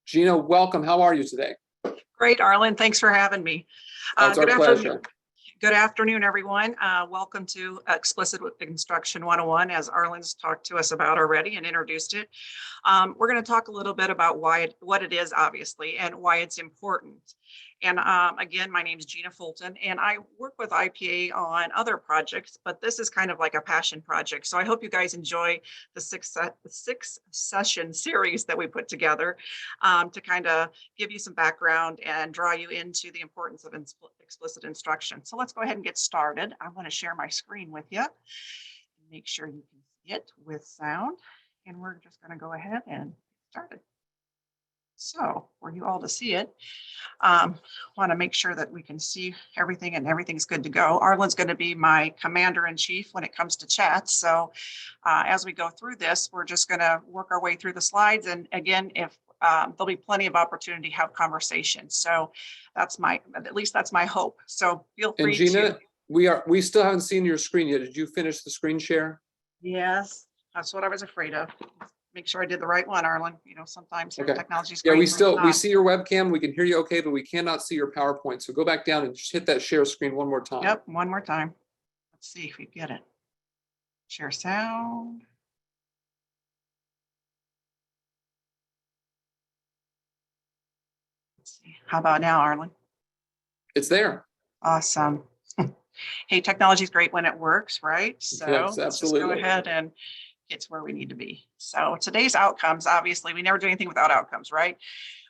Gina, welcome. How are you today? Great, Arlen. Thanks for having me. It's our pleasure. Good afternoon, everyone. Welcome to Explicit Instruction 101, as Arlen's talked to us about already and introduced it. We're going to talk a little bit about what it is, obviously, and why it's important. And again, my name is Gina Fulton, and I work with IPA on other projects, but this is kind of like a passion project. So I hope you guys enjoy the six session series that we put together to kind of give you some background and draw you into the importance of explicit instruction. So let's go ahead and get started. I'm going to share my screen with you. Make sure you can see it with sound, and we're just going to go ahead and get started. So for you all to see it, want to make sure that we can see everything and everything's good to go. Arlen's going to be my commander-in-chief when it comes to chat. So as we go through this, we're just going to work our way through the slides. And again, if there'll be plenty of opportunity to have conversation. So that's at least that's my hope. So feel free. And Gina, we still haven't seen your screen yet. Did you finish the screen share? Yes, that's what I was afraid of. Make sure I did the right one, Arlen. You know, sometimes okay. Technology's great. Yeah, we see your webcam. We can hear you okay, but we cannot see your PowerPoint. So go back down and just hit that share screen one more time. Yep, one more time. Let's see if we get it. Share sound. Let's see. How about now, Arlen? It's there. Awesome. Hey, technology is great when it works, right? So yes, let's just go ahead and get to where we need to be. So today's outcomes, obviously, we never do anything without outcomes, right?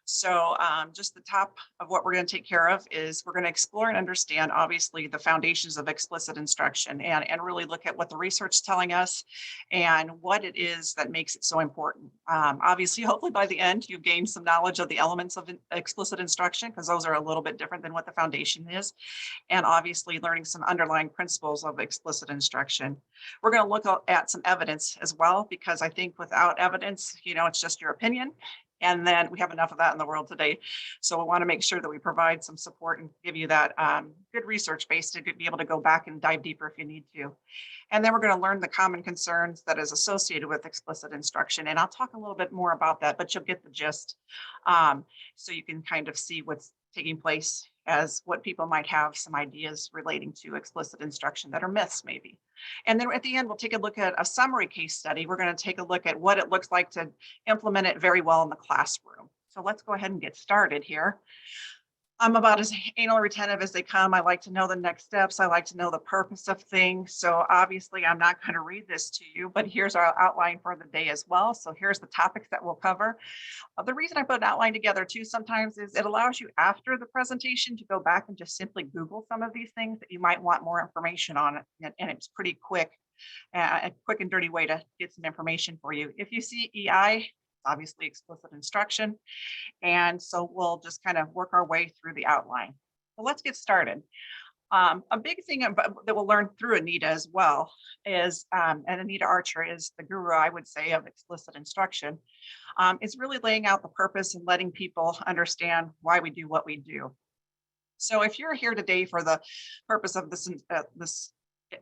So just the top of what we're going to take care of is we're going to explore and understand, obviously, the foundations of explicit instruction and really look at what the research is telling us and what it is that makes it so important. Obviously, hopefully by the end, you've gained some knowledge of the elements of explicit instruction, because those are a little bit different than what the foundation is. And obviously learning some underlying principles of explicit instruction. We're going to look at some evidence as well, because I think without evidence, you know, it's just your opinion. And then we have enough of that in the world today. So we want to make sure that we provide some support and give you that good research base to be able to go back and dive deeper if you need to. And then we're going to learn the common concerns that is associated with explicit instruction. And I'll talk a little bit more about that, but you'll get the gist. So you can kind of see what's taking place as what people might have some ideas relating to explicit instruction that are myths maybe. And then at the end, we'll take a look at a summary case study. We're going to take a look at what it looks like to implement it very well in the classroom. So let's go ahead and get started here. I'm about as anal retentive as they come. I like to know the next steps. I like to know the purpose of things. So obviously I'm not going to read this to you, but here's our outline for the day as well. So here's the topics that we'll cover. The reason I put an outline together too sometimes is it allows you after the presentation to go back and just simply Google some of these things that you might want more information on. And it's pretty quick, a quick and dirty way to get some information for you. If you see EI, obviously explicit instruction. And so we'll just kind of work our way through the outline. So let's get started. A big thing that we'll learn through Anita as well is, and Anita Archer is the guru, I would say, of explicit instruction, is really laying out the purpose and letting people understand why we do what we do. So if you're here today for the purpose of this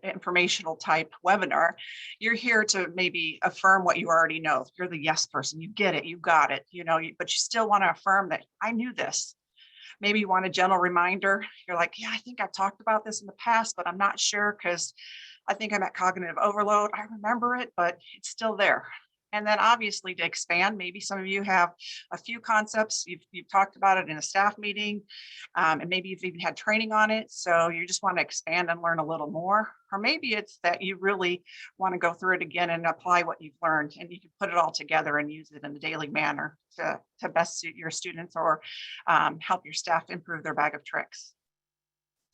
informational type webinar, you're here to maybe affirm what you already know. You're the yes person, you get it, you got it, you know, but you still want to affirm that I knew this. Maybe you want a gentle reminder. You're like, yeah, I think I've talked about this in the past, but I'm not sure because I think I'm at cognitive overload. I remember it, but it's still there. And then obviously to expand, maybe some of you have a few concepts, you've talked about it in a staff meeting, and maybe you've even had training on it. So you just want to expand and learn a little more. Or maybe it's that you really want to go through it again and apply what you've learned, and you can put it all together and use it in a daily manner to best suit your students or help your staff improve their bag of tricks.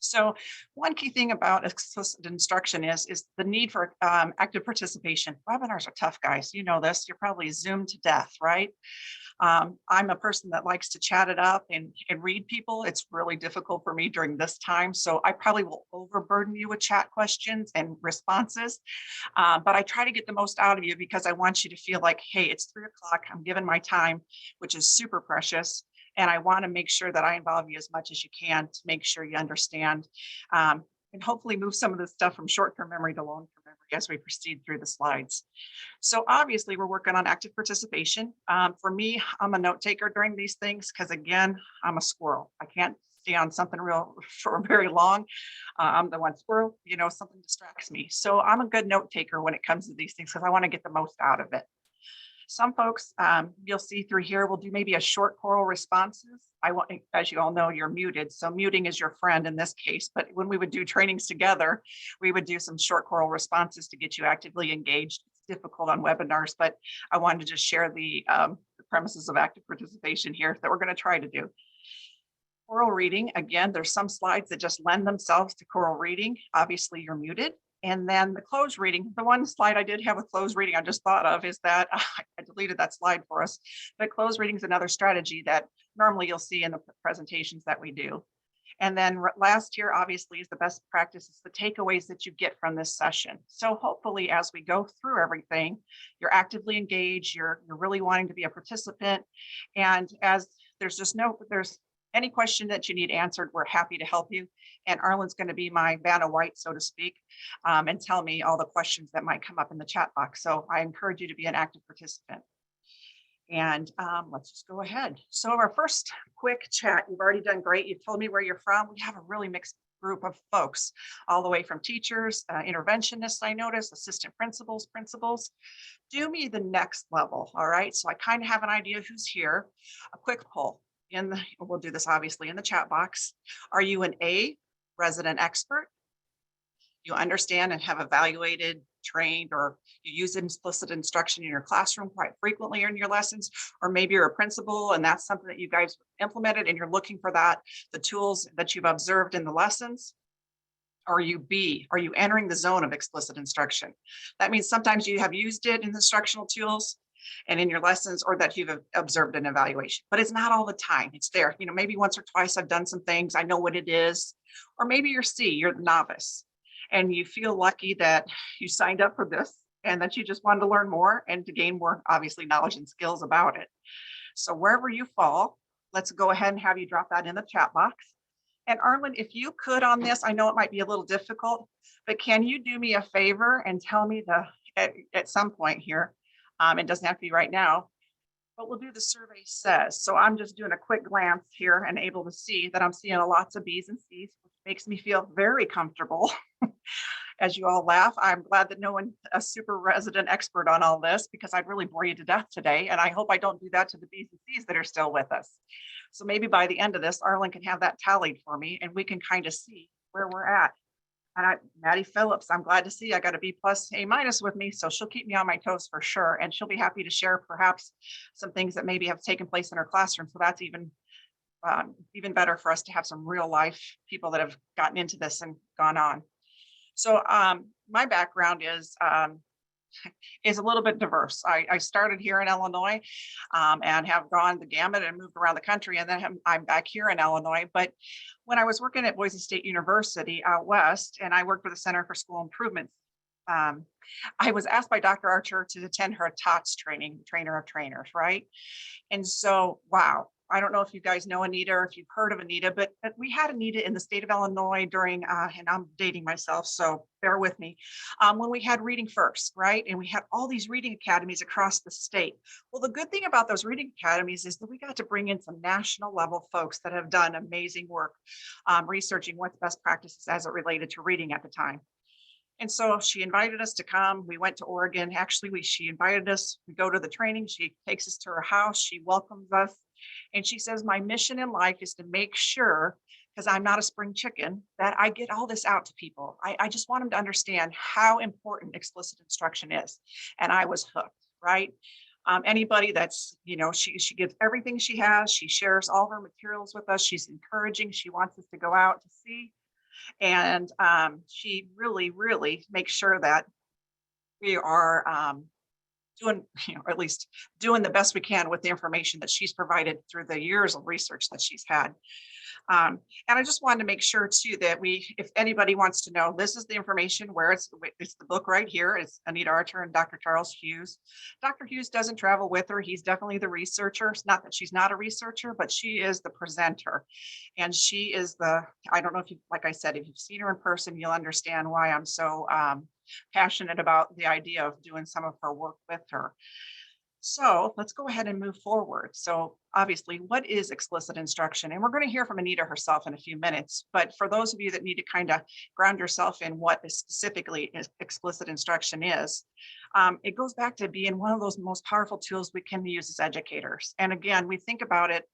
So one key thing about explicit instruction is the need for active participation. Webinars are tough, guys. You know this. You're probably Zoomed to death, right? I'm a person that likes to chat it up and read people. It's really difficult for me during this time. So I probably will overburden you with chat questions and responses. But I try to get the most out of you because I want you to feel like, hey, it's 3 o'clock. I'm giving my time, which is super precious. And I want to make sure that I involve you as much as you can to make sure you understand and hopefully move some of this stuff from short-term memory to long-term memory as we proceed through the slides. So obviously we're working on active participation. For me, I'm a note taker during these things because again, I'm a squirrel. I can't stay on something real for very long. I'm the one squirrel, something distracts me. So I'm a good note taker when it comes to these things because I want to get the most out of it. Some folks, you'll see through here, will do maybe a short choral responses. As you all know, you're muted. So muting is your friend in this case. But when we would do trainings together, we would do some short choral responses to get you actively engaged. It's difficult on webinars, but I wanted to just share the premises of active participation here that we're going to try to do. Choral reading, again, there's some slides that just lend themselves to choral reading. Obviously, you're muted. And then the closed reading, the one slide I did have with closed reading I just thought of is that I deleted that slide for us. But closed reading is another strategy that normally you'll see in the presentations that we do. And then last here, obviously, is the best practice. It's the takeaways that you get from this session. So hopefully, as we go through everything, you're actively engaged, you're really wanting to be a participant. And as there's any question that you need answered, we're happy to help you. And Arlen's going to be my Vanna White, so to speak, and tell me all the questions that might come up in the chat box. So I encourage you to be an active participant. And let's just go ahead. So our first quick chat, you've already done great. You've told me where you're from. We have a really mixed group of folks, all the way from teachers, interventionists, I noticed, assistant principals. Do me the next level, all right? So I kind of have an idea who's here. A quick poll. We'll do this obviously in the chat box. Are you an A, resident expert? You understand and have evaluated, trained, or you use explicit instruction in your classroom quite frequently in your lessons, or maybe you're a principal and that's something that you guys implemented and you're looking for the tools that you've observed in the lessons. Or are you B, are you entering the zone of explicit instruction? That means sometimes you have used it in instructional tools and in your lessons, or that you've observed an evaluation, but it's not all the time. It's there, maybe once or twice I've done some things, I know what it is. Or maybe you're C, you're the novice, and you feel lucky that you signed up for this and that you just wanted to learn more and to gain more, obviously, knowledge and skills about it. So wherever you fall, let's go ahead and have you drop that in the chat box. And Arlen, if you could on this, I know it might be a little difficult, but can you do me a favor and tell me at some point here, it doesn't have to be right now, but we'll do the survey says. So I'm just doing a quick glance here and able to see that I'm seeing lots of B's and C's, which makes me feel very comfortable. As you all laugh, I'm glad that no one a super resident expert on all this, because I'd really bore you to death today. And I hope I don't do that to the B's and C's that are still with us. So maybe by the end of this, Arlen can have that tallied for me and we can kind of see where we're at. And Maddie Phillips, I'm glad to see I got a B plus, A minus with me. So she'll keep me on my toes for sure. And she'll be happy to share perhaps some things that maybe have taken place in her classroom. So that's even better for us to have some real life people that have gotten into this and gone on. So my background is a little bit diverse. I started here in Illinois and have gone the gamut and moved around the country. And then I'm back here in Illinois. But when I was working at Boise State University out west, and I worked with the Center for School Improvement, I was asked by Dr. Archer to attend her TOTS training, trainer of trainers, right? And so, wow. I don't know if you guys know Anita or if you've heard of Anita, but we had Anita in the state of Illinois during, and I'm dating myself, so bear with me, when we had Reading First, right? And we had all these reading academies across the state. Well, the good thing about those reading academies is that we got to bring in some national level folks that have done amazing work researching what's best practices as it related to reading at the time. And so she invited us to come. We went to Oregon. Actually, she invited us. We go to the training. She takes us to her house. She welcomes us. And she says, my mission in life is to make sure, because I'm not a spring chicken, that I get all this out to people. I just want them to understand how important explicit instruction is. And I was hooked, right? Anybody that's, she gives everything she has. She shares all her materials with us. She's encouraging. She wants us to go out to see. And she really, really makes sure that we are doing, or at least doing the best we can with the information that she's provided through the years of research that she's had. And I just wanted to make sure too that if anybody wants to know, this is the information where it's the book right here. It's Anita Archer and Dr. Charles Hughes. Dr. Hughes doesn't travel with her. He's definitely the researcher. It's not that she's not a researcher, but she is the presenter. And she is I don't know if you, like I said, if you've seen her in person, you'll understand why I'm so passionate about the idea of doing some of her work with her. So let's go ahead and move forward. So obviously, what is explicit instruction? And we're going to hear from Anita herself in a few minutes. But for those of you that need to kind of ground yourself in what specifically explicit instruction is, it goes back to being one of those most powerful tools we can use as educators. And again, we think about it,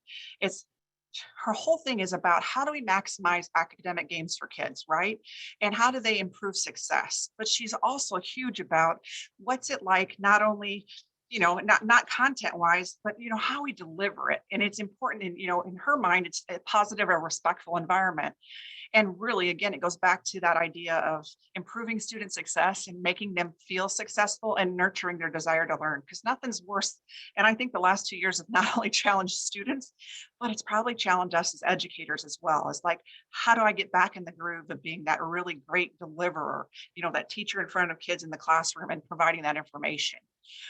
her whole thing is about how do we maximize academic gains for kids, right? And how do they improve success? But she's also huge about what's it like, not only not content wise, but how we deliver it. And it's important in her mind, it's a positive or respectful environment. And really, again, it goes back to that idea of improving student success and making them feel successful and nurturing their desire to learn, because nothing's worse. And I think the last 2 years have not only challenged students, but it's probably challenged us as educators as well. It's like, how do I get back in the groove of being that really great deliverer, that teacher in front of kids in the classroom and providing that information.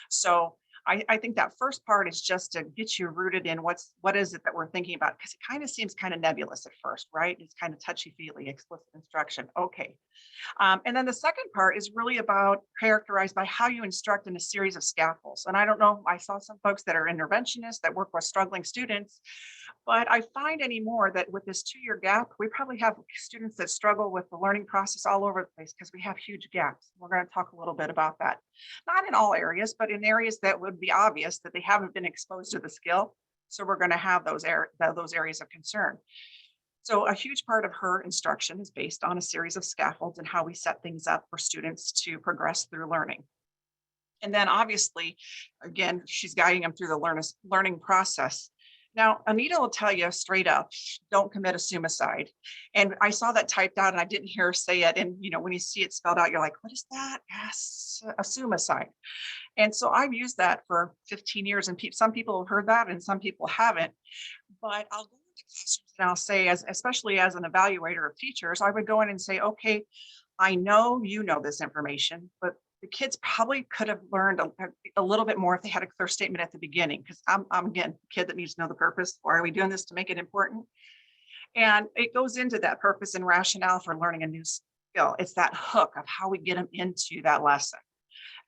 So I think that first part is just to get you rooted in what is it that we're thinking about, because it kind of seems kind of nebulous at first, right? It's kind of touchy-feely, explicit instruction. Okay. And then the second part is really about characterized by how you instruct in a series of scaffolds. And I don't know, I saw some folks that are interventionists that work with struggling students, but I find anymore that with this 2-year gap, we probably have students that struggle with the learning process all over the place because we have huge gaps. We're going to talk a little bit about that. Not in all areas, but in areas that would be obvious that they haven't been exposed to the skill. So we're going to have those areas of concern. So a huge part of her instruction is based on a series of scaffolds and how we set things up for students to progress through learning. And then obviously, again, she's guiding them through the learning process. Now, Anita will tell you straight up, don't commit a suicide. And I saw that typed out and I didn't hear her say it. And, when you see it spelled out, you're like, what is that? Yes, a suicide. And so I've used that for 15 years and some people have heard that and some people haven't. But I'll go into classrooms and I'll say, especially as an evaluator of teachers, I would go in and say, okay, I know you know this information, but the kids probably could have learned a little bit more if they had a clear statement at the beginning, because I'm again, a kid that needs to know the purpose. Why are we doing this? To make it important. And it goes into that purpose and rationale for learning a new skill. It's that hook of how we get them into that lesson.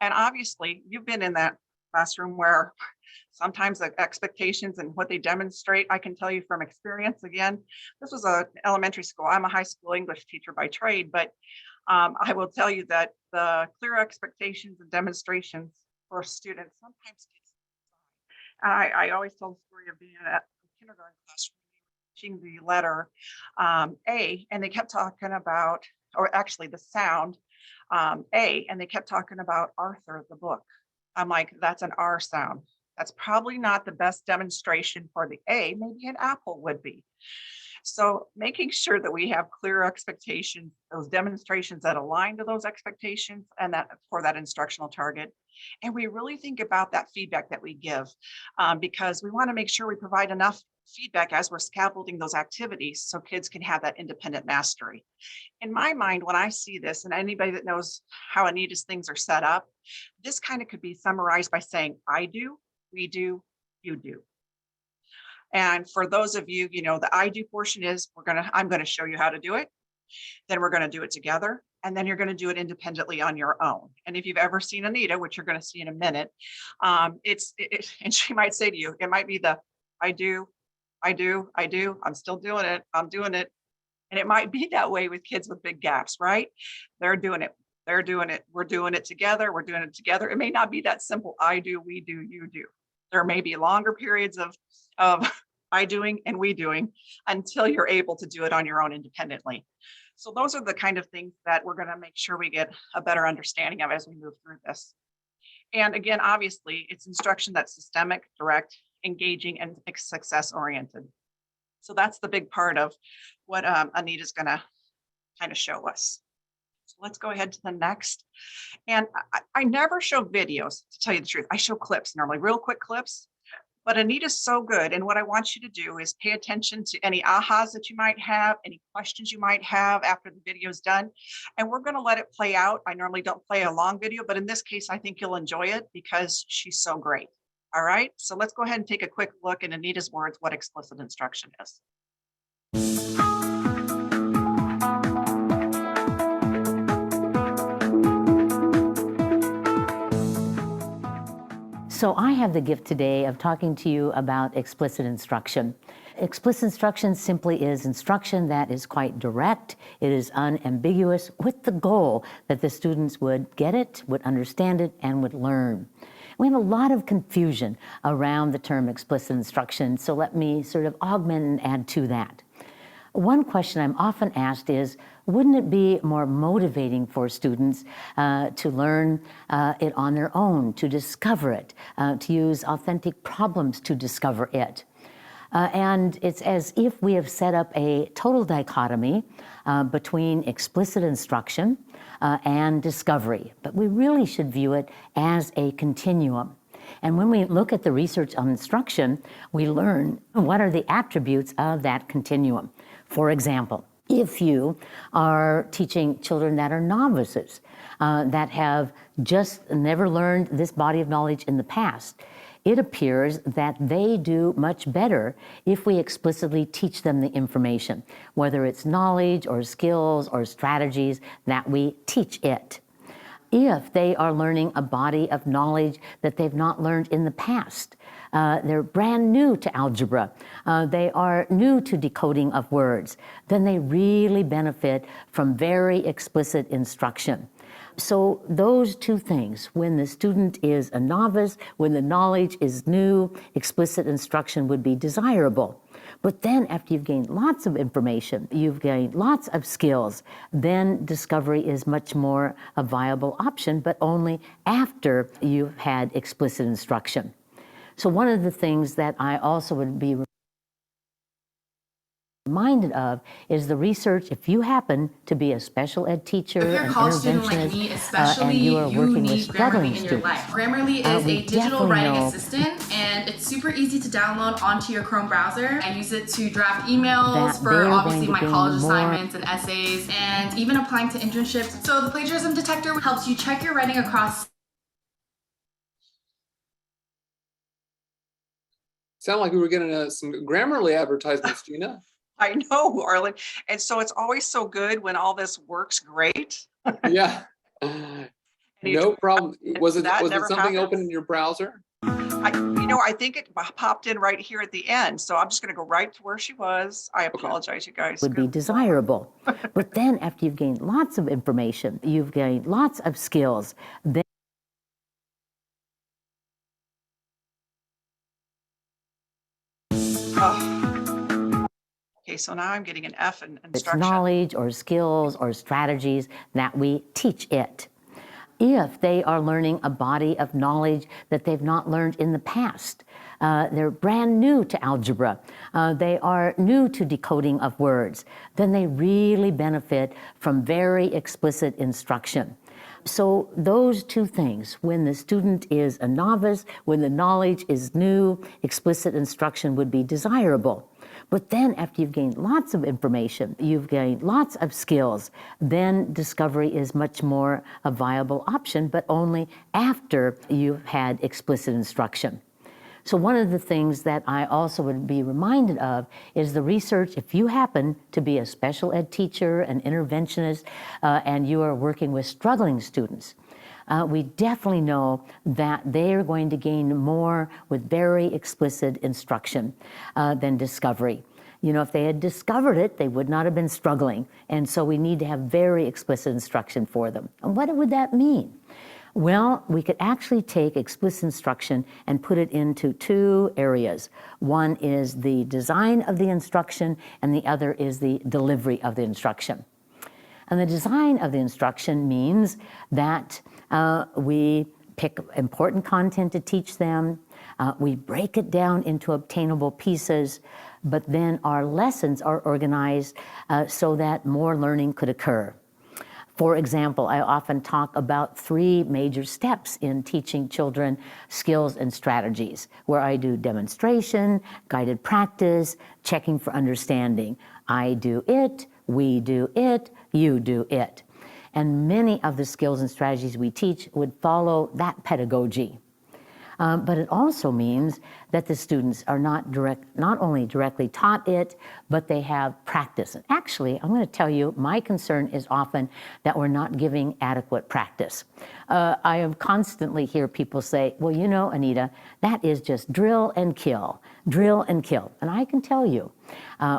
And obviously, you've been in that classroom where sometimes the expectations and what they demonstrate, I can tell you from experience, again, this was an elementary school. I'm a high school English teacher by trade, but I will tell you that the clear expectations and demonstrations for students sometimes gets. I always tell the story of being at a kindergarten classroom, teaching the letter A, and they kept talking about, or actually the sound A, and they kept talking about Arthur, the book. I'm like, that's an R sound. That's probably not the best demonstration for the A. Maybe an apple would be. So making sure that we have clear expectations, those demonstrations that align to those expectations and that for that instructional target. And we really think about that feedback that we give because we want to make sure we provide enough feedback as we're scaffolding those activities so kids can have that independent mastery. In my mind, when I see this, and anybody that knows how Anita's things are set up, this kind of could be summarized by saying, I do, we do, you do. And for those of you, the I do portion is I'm going to show you how to do it. Then we're going to do it together. And then you're going to do it independently on your own. And if you've ever seen Anita, which you're going to see in a minute, and she might say to you, it might be the I do, I'm still doing it, I'm doing it. And it might be that way with kids with big gaps, right? They're doing it, we're doing it together, It may not be that simple, I do, we do, you do. There may be longer periods of I doing and we doing until you're able to do it on your own independently. So those are the kind of things that we're going to make sure we get a better understanding of as we move through this. And again, obviously, it's instruction that's systemic, direct, engaging, and success oriented. So that's the big part of what Anita's going to kind of show us. So let's go ahead to the next. And I never show videos, to tell you the truth. I show clips, normally real quick clips. But Anita's so good. And what I want you to do is pay attention to any ahas that you might have, any questions you might have after the video is done. And we're going to let it play out. I normally don't play a long video, but in this case, I think you'll enjoy it because she's so great. All right. So let's go ahead and take a quick look in Anita's words, what explicit instruction is. So I have the gift today of talking to you about explicit instruction. Explicit instruction simply is instruction that is quite direct, it is unambiguous, with the goal that the students would get it, would understand it, and would learn. We have a lot of confusion around the term explicit instruction, so let me sort of augment and add to that. One question I'm often asked is, wouldn't it be more motivating for students to learn it on their own, to discover it, to use authentic problems to discover it? And it's as if we have set up a total dichotomy between explicit instruction and discovery, but we really should view it as a continuum. And when we look at the research on instruction, we learn what are the attributes of that continuum. For example, if you are teaching children that are novices, that have just never learned this body of knowledge in the past, it appears that they do much better if we explicitly teach them the information, whether it's knowledge or skills or strategies, that we teach it. If they are learning a body of knowledge that they've not learned in the past, they're brand new to algebra, they are new to decoding of words, then they really benefit from very explicit instruction. So those two things, when the student is a novice, when the knowledge is new, explicit instruction would be desirable. But then after you've gained lots of information, you've gained lots of skills, then discovery is much more a viable option, but only after you've had explicit instruction. So one of the things that I also would be reminded of is the research. If you happen to be a special ed teacher, if you're a college student like me, especially, and you are working with need struggling Grammarly in your students, life. Grammarly is we a digital definitely writing know assistant, and it's super easy to download onto your Chrome browser. I use it to draft emails that for they're obviously going to my gain college more assignments and essays, and even applying to internships. So the plagiarism detector helps you check your writing across. Sound like we were getting some Grammarly advertisements, Gina. I know, Arlen. And so it's always so good when all this works great. Yeah. No problem. Was it That something never open happens. in your browser? I think it popped in right here at the end. So I'm just going to go right to where she was. I apologize, you guys. would be desirable. But then after you've gained lots of information, you've gained lots of skills, then Okay, so now I'm getting an F in it's instruction. knowledge or skills or strategies that we teach it. If they are learning a body of knowledge that they've not learned in the past, they're brand new to algebra, they are new to decoding of words, then they really benefit from very explicit instruction. So those two things, when the student is a novice, when the knowledge is new, explicit instruction would be desirable. But then after you've gained lots of information, you've gained lots of skills, then discovery is much more a viable option, but only after you've had explicit instruction. So one of the things that I also would be reminded of is the research. If you happen to be a special ed teacher, an interventionist, and you are working with struggling students, we definitely know that they are going to gain more with very explicit instruction than discovery. You know, if they had discovered it, they would not have been struggling. And so we need to have very explicit instruction for them. And what would that mean? Well, we could actually take explicit instruction and put it into two areas. One is the design of the instruction, and the other is the delivery of the instruction. And the design of the instruction means that we pick important content to teach them, we break it down into obtainable pieces, but then our lessons are organized so that more learning could occur. For example, I often talk about 3 major steps in teaching children skills and strategies, where I do demonstration, guided practice, checking for understanding. I do it, we do it, you do it. And many of the skills and strategies we teach would follow that pedagogy. But it also means that the students are not only directly taught it, but they have practice. And actually, I'm going to tell you, my concern is often that we're not giving adequate practice. I have constantly hear people say, well, you know, Anita, that is just drill and kill, drill and kill. And I can tell you,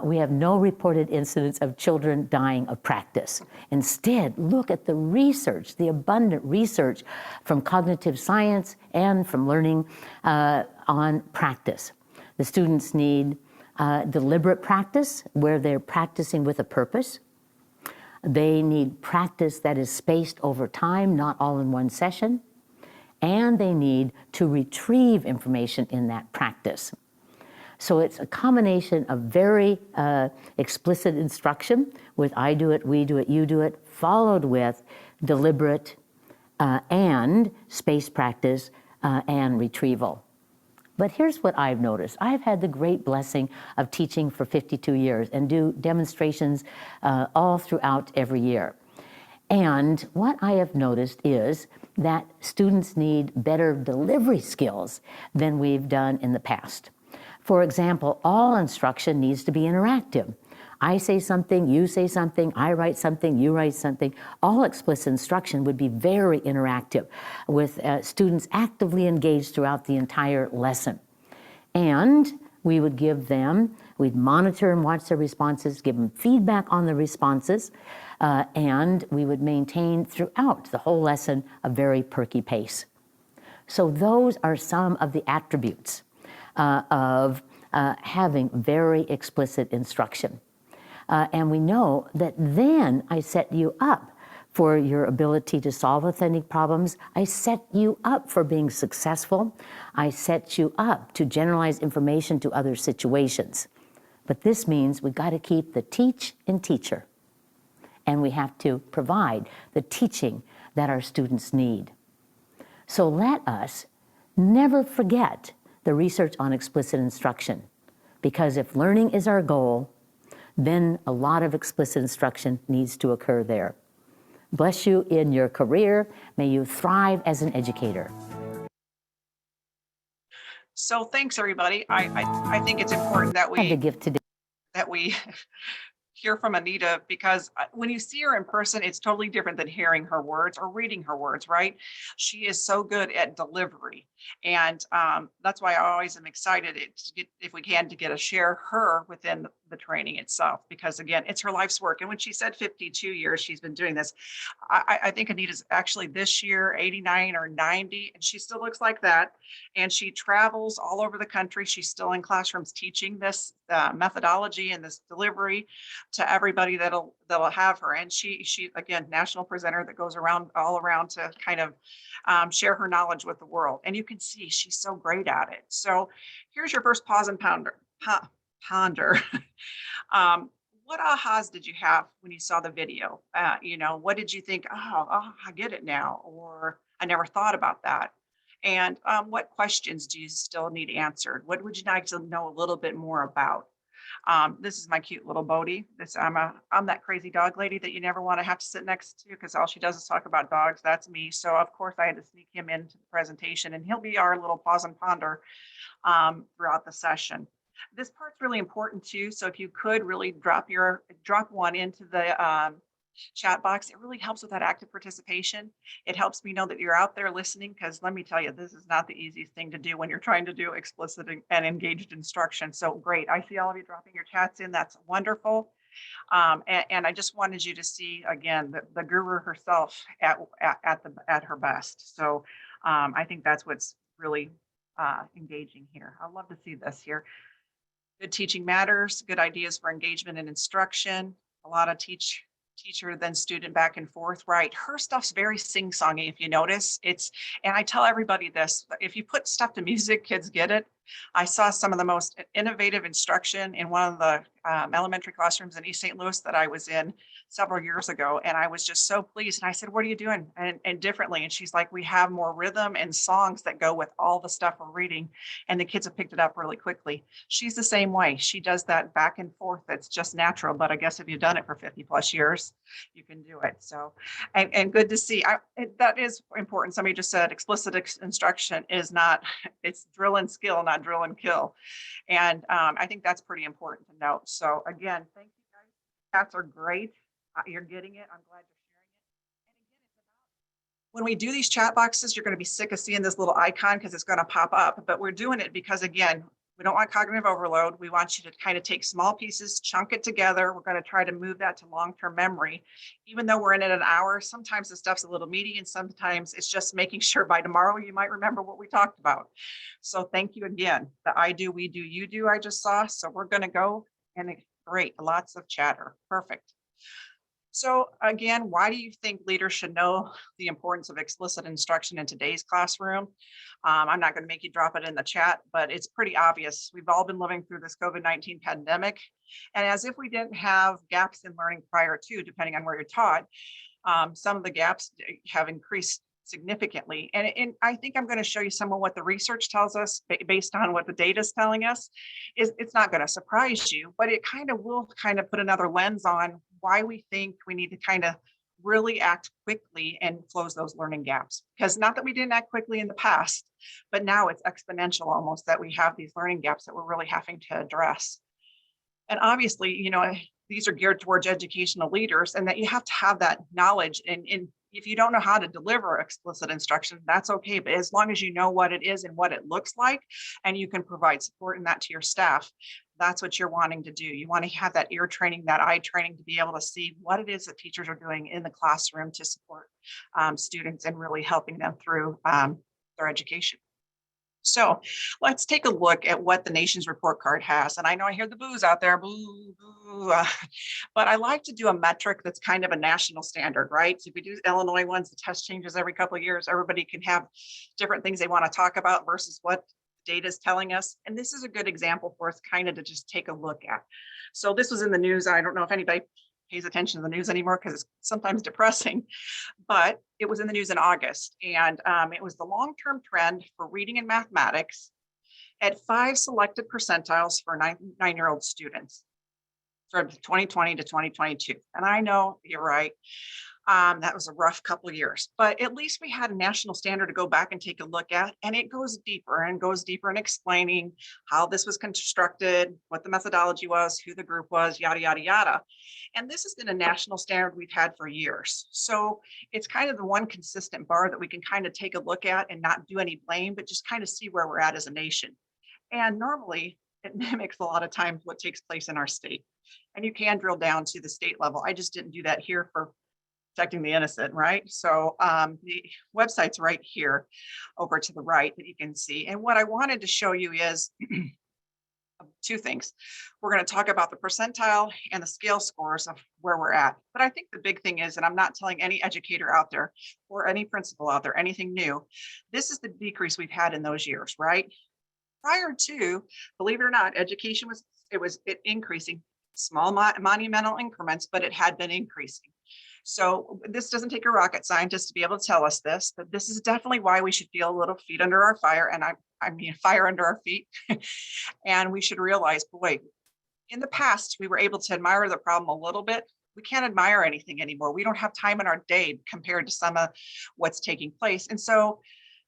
we have no reported incidents of children dying of practice. Instead, look at the research, the abundant research from cognitive science and from learning on practice. The students need deliberate practice where they're practicing with a purpose. They need practice that is spaced over time, not all in one session. And they need to retrieve information in that practice. So it's a combination of very explicit instruction with I do it, we do it, you do it, followed with deliberate and spaced practice and retrieval. But here's what I've noticed. I've had the great blessing of teaching for 52 years and do demonstrations all throughout every year. And what I have noticed is that students need better delivery skills than we've done in the past. For example, all instruction needs to be interactive. I say something, you say something, I write something, you write something. All explicit instruction would be very interactive with students actively engaged throughout the entire lesson. And we would give them, we'd monitor and watch their responses, give them feedback on the responses, and we would maintain throughout the whole lesson a very perky pace. So those are some of the attributes of having very explicit instruction. And we know that then I set you up for your ability to solve authentic problems. I set you up for being successful. I set you up to generalize information to other situations. But this means we've got to keep the teach and teacher. And we have to provide the teaching that our students need. So let us never forget the research on explicit instruction. Because if learning is our goal, then a lot of explicit instruction needs to occur there. Bless you in your career. May you thrive as an educator. So thanks, everybody. I think it's important that I have the gift today. we hear from Anita, because when you see her in person, it's totally different than hearing her words or reading her words, right? She is so good at delivery. And that's why I always am excited to get, if we can, to get to share her within the training itself, because again, it's her life's work. And when she said 52 years she's been doing this, I think Anita's actually this year 89 or 90, and she still looks like that. And she travels all over the country. She's still in classrooms teaching this methodology and this delivery to everybody that'll have her. And she again, national presenter that goes around all around to kind of share her knowledge with the world. And you can see she's so great at it. So here's your first pause and ponder. What ahas did you have when you saw the video? What did you think? Oh, I get it now, or I never thought about that. And what questions do you still need answered? What would you like to know a little bit more about? This is my cute little Bodie. I'm that crazy dog lady that you never want to have to sit next to, because all she does is talk about dogs. That's me. So of course I had to sneak him into the presentation, and he'll be our little pause and ponder throughout the session. This part's really important too. So if you could really drop one into the chat box, it really helps with that active participation. It helps me know that you're out there listening, because let me tell you, this is not the easiest thing to do when you're trying to do explicit and engaged instruction. So great. I see all of you dropping your chats in. That's wonderful. And I just wanted you to see, again, the guru herself at her best. So I think that's what's really engaging here. I love to see this here. Good teaching matters, good ideas for engagement and instruction, a lot of teacher then student back and forth, right? Her stuff's very sing-songy, if you notice. And I tell everybody this, if you put stuff to music, kids get it. I saw some of the most innovative instruction in one of the elementary classrooms in East St. Louis that I was in several years ago. And I was just so pleased. And I said, what are you doing? And differently. And she's like, we have more rhythm and songs that go with all the stuff we're reading. And the kids have picked it up really quickly. She's the same way. She does that back and forth. That's just natural. But I guess if you've done it for 50 plus years, you can do it. So, and good to see. That is important. Somebody just said explicit instruction is not, it's drill and skill, not not drill and kill. And I think that's pretty important to note. So again, thank you guys. Chats are great. You're getting it. I'm glad you're sharing it. And again, it's about when we do these chat boxes, you're going to be sick of seeing this little icon because it's going to pop up. But we're doing it because, again, we don't want cognitive overload. We want you to kind of take small pieces, chunk it together. We're going to try to move that to long-term memory. Even though we're in it an hour, sometimes the stuff's a little meaty and sometimes it's just making sure by tomorrow you might remember what we talked about. So thank you again. The I do, we do, you do I just saw. So we're going to go and great, lots of chatter. Perfect. So again, why do you think leaders should know the importance of explicit instruction in today's classroom? I'm not going to make you drop it in the chat, but it's pretty obvious. We've all been living through this COVID-19 pandemic. And as if we didn't have gaps in learning prior to, depending on where you're taught, some of the gaps have increased significantly. And I think I'm going to show you some of what the research tells us based on what the data is telling us. It's not going to surprise you, but it kind of will kind of put another lens on why we think we need to kind of really act quickly and close those learning gaps. Because not that we didn't act quickly in the past, but now it's exponential almost that we have these learning gaps that we're really having to address. And obviously, you know, these are geared towards educational leaders and that you have to have that knowledge. And if you don't know how to deliver explicit instruction, that's okay. But as long as you know what it is and what it looks like, and you can provide support in that to your staff, that's what you're wanting to do. You want to have that ear training, that eye training to be able to see what it is that teachers are doing in the classroom to support students and really helping them through their education. So let's take a look at what the nation's report card has. And I know I hear the boos out there, boo, boo, but I like to do a metric that's kind of a national standard, right? So if we do Illinois ones, the test changes every couple of years, everybody can have different things they want to talk about versus what data is telling us. And this is a good example for us kind of to just take a look at. So this was in the news. I don't know if anybody pays attention to the news anymore because it's sometimes depressing, but it was in the news in August. And it was the long-term trend for reading and mathematics at 5 selected percentiles for nine-year-old students from 2020 to 2022. And I know you're right. That was a rough couple of years, but at least we had a national standard to go back and take a look at, and it goes deeper in explaining how this was constructed, what the methodology was, who the group was, yada, yada, yada. And this has been a national standard we've had for years. So it's kind of the one consistent bar that we can kind of take a look at and not do any blame, but just kind of see where we're at as a nation. And normally it mimics a lot of times what takes place in our state. And you can drill down to the state level. I just didn't do that here for protecting the innocent, right? So the website's right here over to the right that you can see. And what I wanted to show you is two things. We're going to talk about the percentile and the scale scores of where we're at. But I think the big thing is, and I'm not telling any educator out there or any principal out there anything new, this is the decrease we've had in those years, right? Prior to, believe it or not, education was increasing, small monumental increments, but it had been increasing. So this doesn't take a rocket scientist to be able to tell us this, but this is definitely why we should feel a little feet under our fire. And I mean, fire under our feet. And we should realize, boy, in the past, we were able to admire the problem a little bit. We can't admire anything anymore. We don't have time in our day compared to some of what's taking place. And so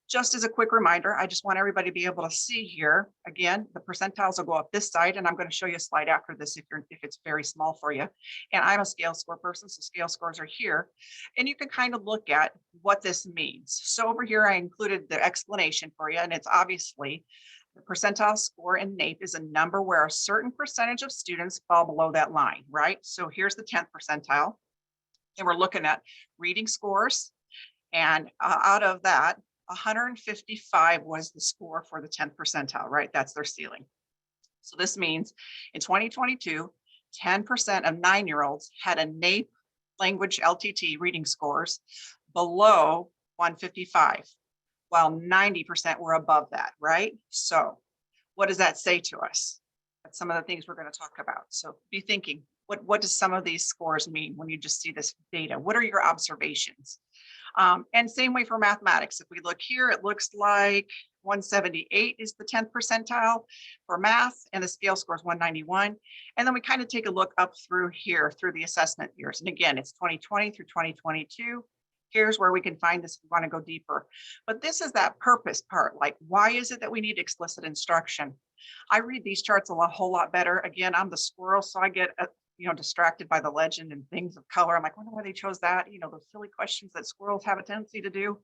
just as a quick reminder, I just want everybody to be able to see here. Again, the percentiles will go up this side, and I'm going to show you a slide after this if it's very small for you. And I'm a scale score person, so scale scores are here. And you can kind of look at what this means. So over here, I included the explanation for you, and it's obviously the percentile score in NAEP is a number where a certain percentage of students fall below that line, right? So here's the 10th percentile, and we're looking at reading scores. And out of that, 155 was the score for the 10th percentile, right? That's their ceiling. So this means in 2022, 10% of 9-year-olds had a NAEP language LTT reading scores below 155, while 90% were above that, right? So what does that say to us? That's some of the things we're going to talk about. So be thinking, what does some of these scores mean when you just see this data? What are your observations? And same way for mathematics. If we look here, it looks like 178 is the 10th percentile for math, and the scale score is 191. And then we kind of take a look up through here, through the assessment years. And again, it's 2020 through 2022. Here's where we can find this if we want to go deeper. But this is that purpose part. Like, why is it that we need explicit instruction? I read these charts a whole lot better. Again, I'm the squirrel, so I get distracted by the legend and things of color. I'm like, wonder why they chose that. Those silly questions that squirrels have a tendency to do.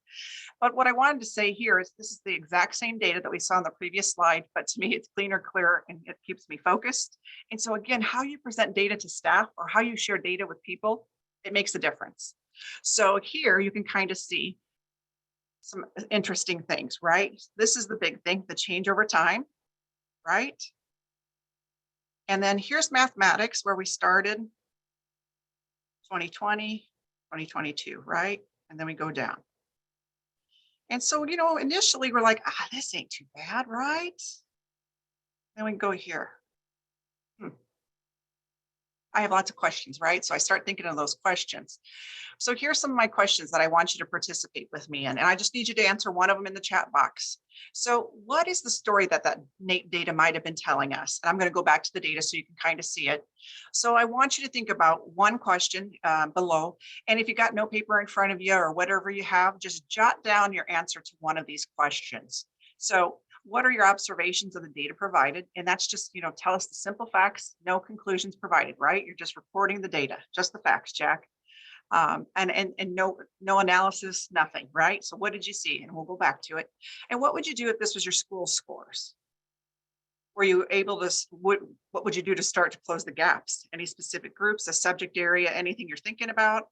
But what I wanted to say here is this is the exact same data that we saw on the previous slide, but to me, it's cleaner, clearer, and it keeps me focused. And so again, how you present data to staff or how you share data with people, it makes a difference. So here you can kind of see some interesting things, right? This is the big thing, the change over time, right? And then here's mathematics where we started 2020, 2022, right? And then we go down. And so, initially we're like, this ain't too bad, right? Then we go here. I have lots of questions, right? So I start thinking of those questions. So here's some of my questions that I want you to participate with me in. And I just need you to answer one of them in the chat box. So what is the story that data might have been telling us? And I'm going to go back to the data so you can kind of see it. So I want you to think about one question below. And if you got no paper in front of you or whatever you have, just jot down your answer to one of these questions. So what are your observations of the data provided? And that's just, tell us the simple facts, no conclusions provided, right? You're just reporting the data, just the facts, Jack. And no analysis, nothing, right? So what did you see? And we'll go back to it. And what would you do if this was your school scores? Were you able to, what would you do to start to close the gaps? Any specific groups, a subject area, anything you're thinking about?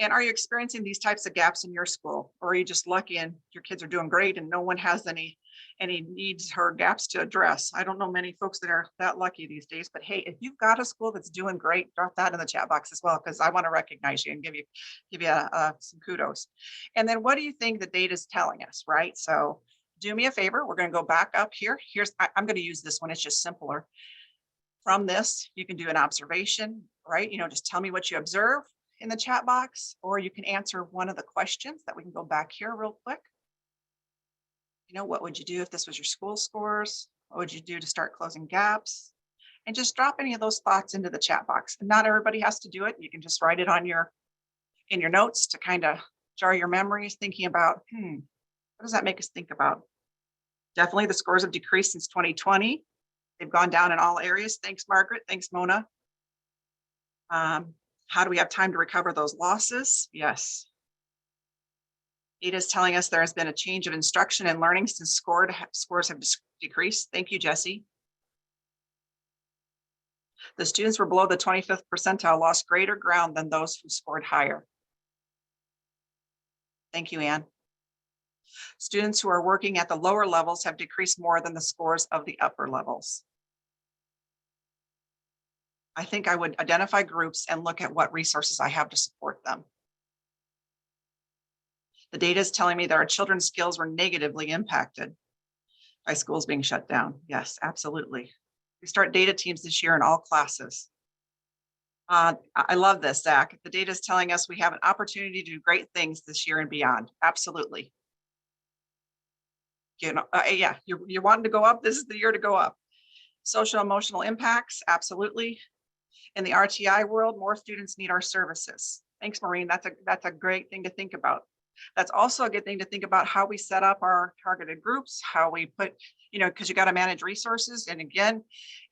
And are you experiencing these types of gaps in your school? Or are you just lucky and your kids are doing great and no one has any needs or gaps to address? I don't know many folks that are that lucky these days, but hey, if you've got a school that's doing great, drop that in the chat box as well, because I want to recognize you and give you some kudos. And then what do you think the data is telling us, right? So do me a favor, we're going to go back up here. I'm going to use this one, it's just simpler. From this, you can do an observation, right? Just tell me what you observe in the chat box, or you can answer one of the questions that we can go back here real quick. What would you do if this was your school scores? What would you do to start closing gaps? And just drop any of those thoughts into the chat box. And not everybody has to do it. You can just write it in your notes to kind of jar your memories, thinking about, what does that make us think about? Definitely the scores have decreased since 2020. They've gone down in all areas. Thanks, Margaret. Thanks, Mona. How do we have time to recover those losses? Yes. Data is telling us there has been a change of instruction and learning since scores have decreased. Thank you, Jesse. The students were below the 25th percentile lost greater ground than those who scored higher. Thank you, Anne. Students who are working at the lower levels have decreased more than the scores of the upper levels. I think I would identify groups and look at what resources I have to support them. The data is telling me that our children's skills were negatively impacted by schools being shut down. Yes, absolutely. We start data teams this year in all classes. I love this, Zach. The data is telling us we have an opportunity to do great things this year and beyond. Absolutely. Yeah, you're wanting to go up. This is the year to go up. Social emotional impacts, absolutely. In the RTI world, more students need our services. Thanks, Maureen. That's a great thing to think about. That's also a good thing to think about how we set up our targeted groups, how we put, because you got to manage resources. And again,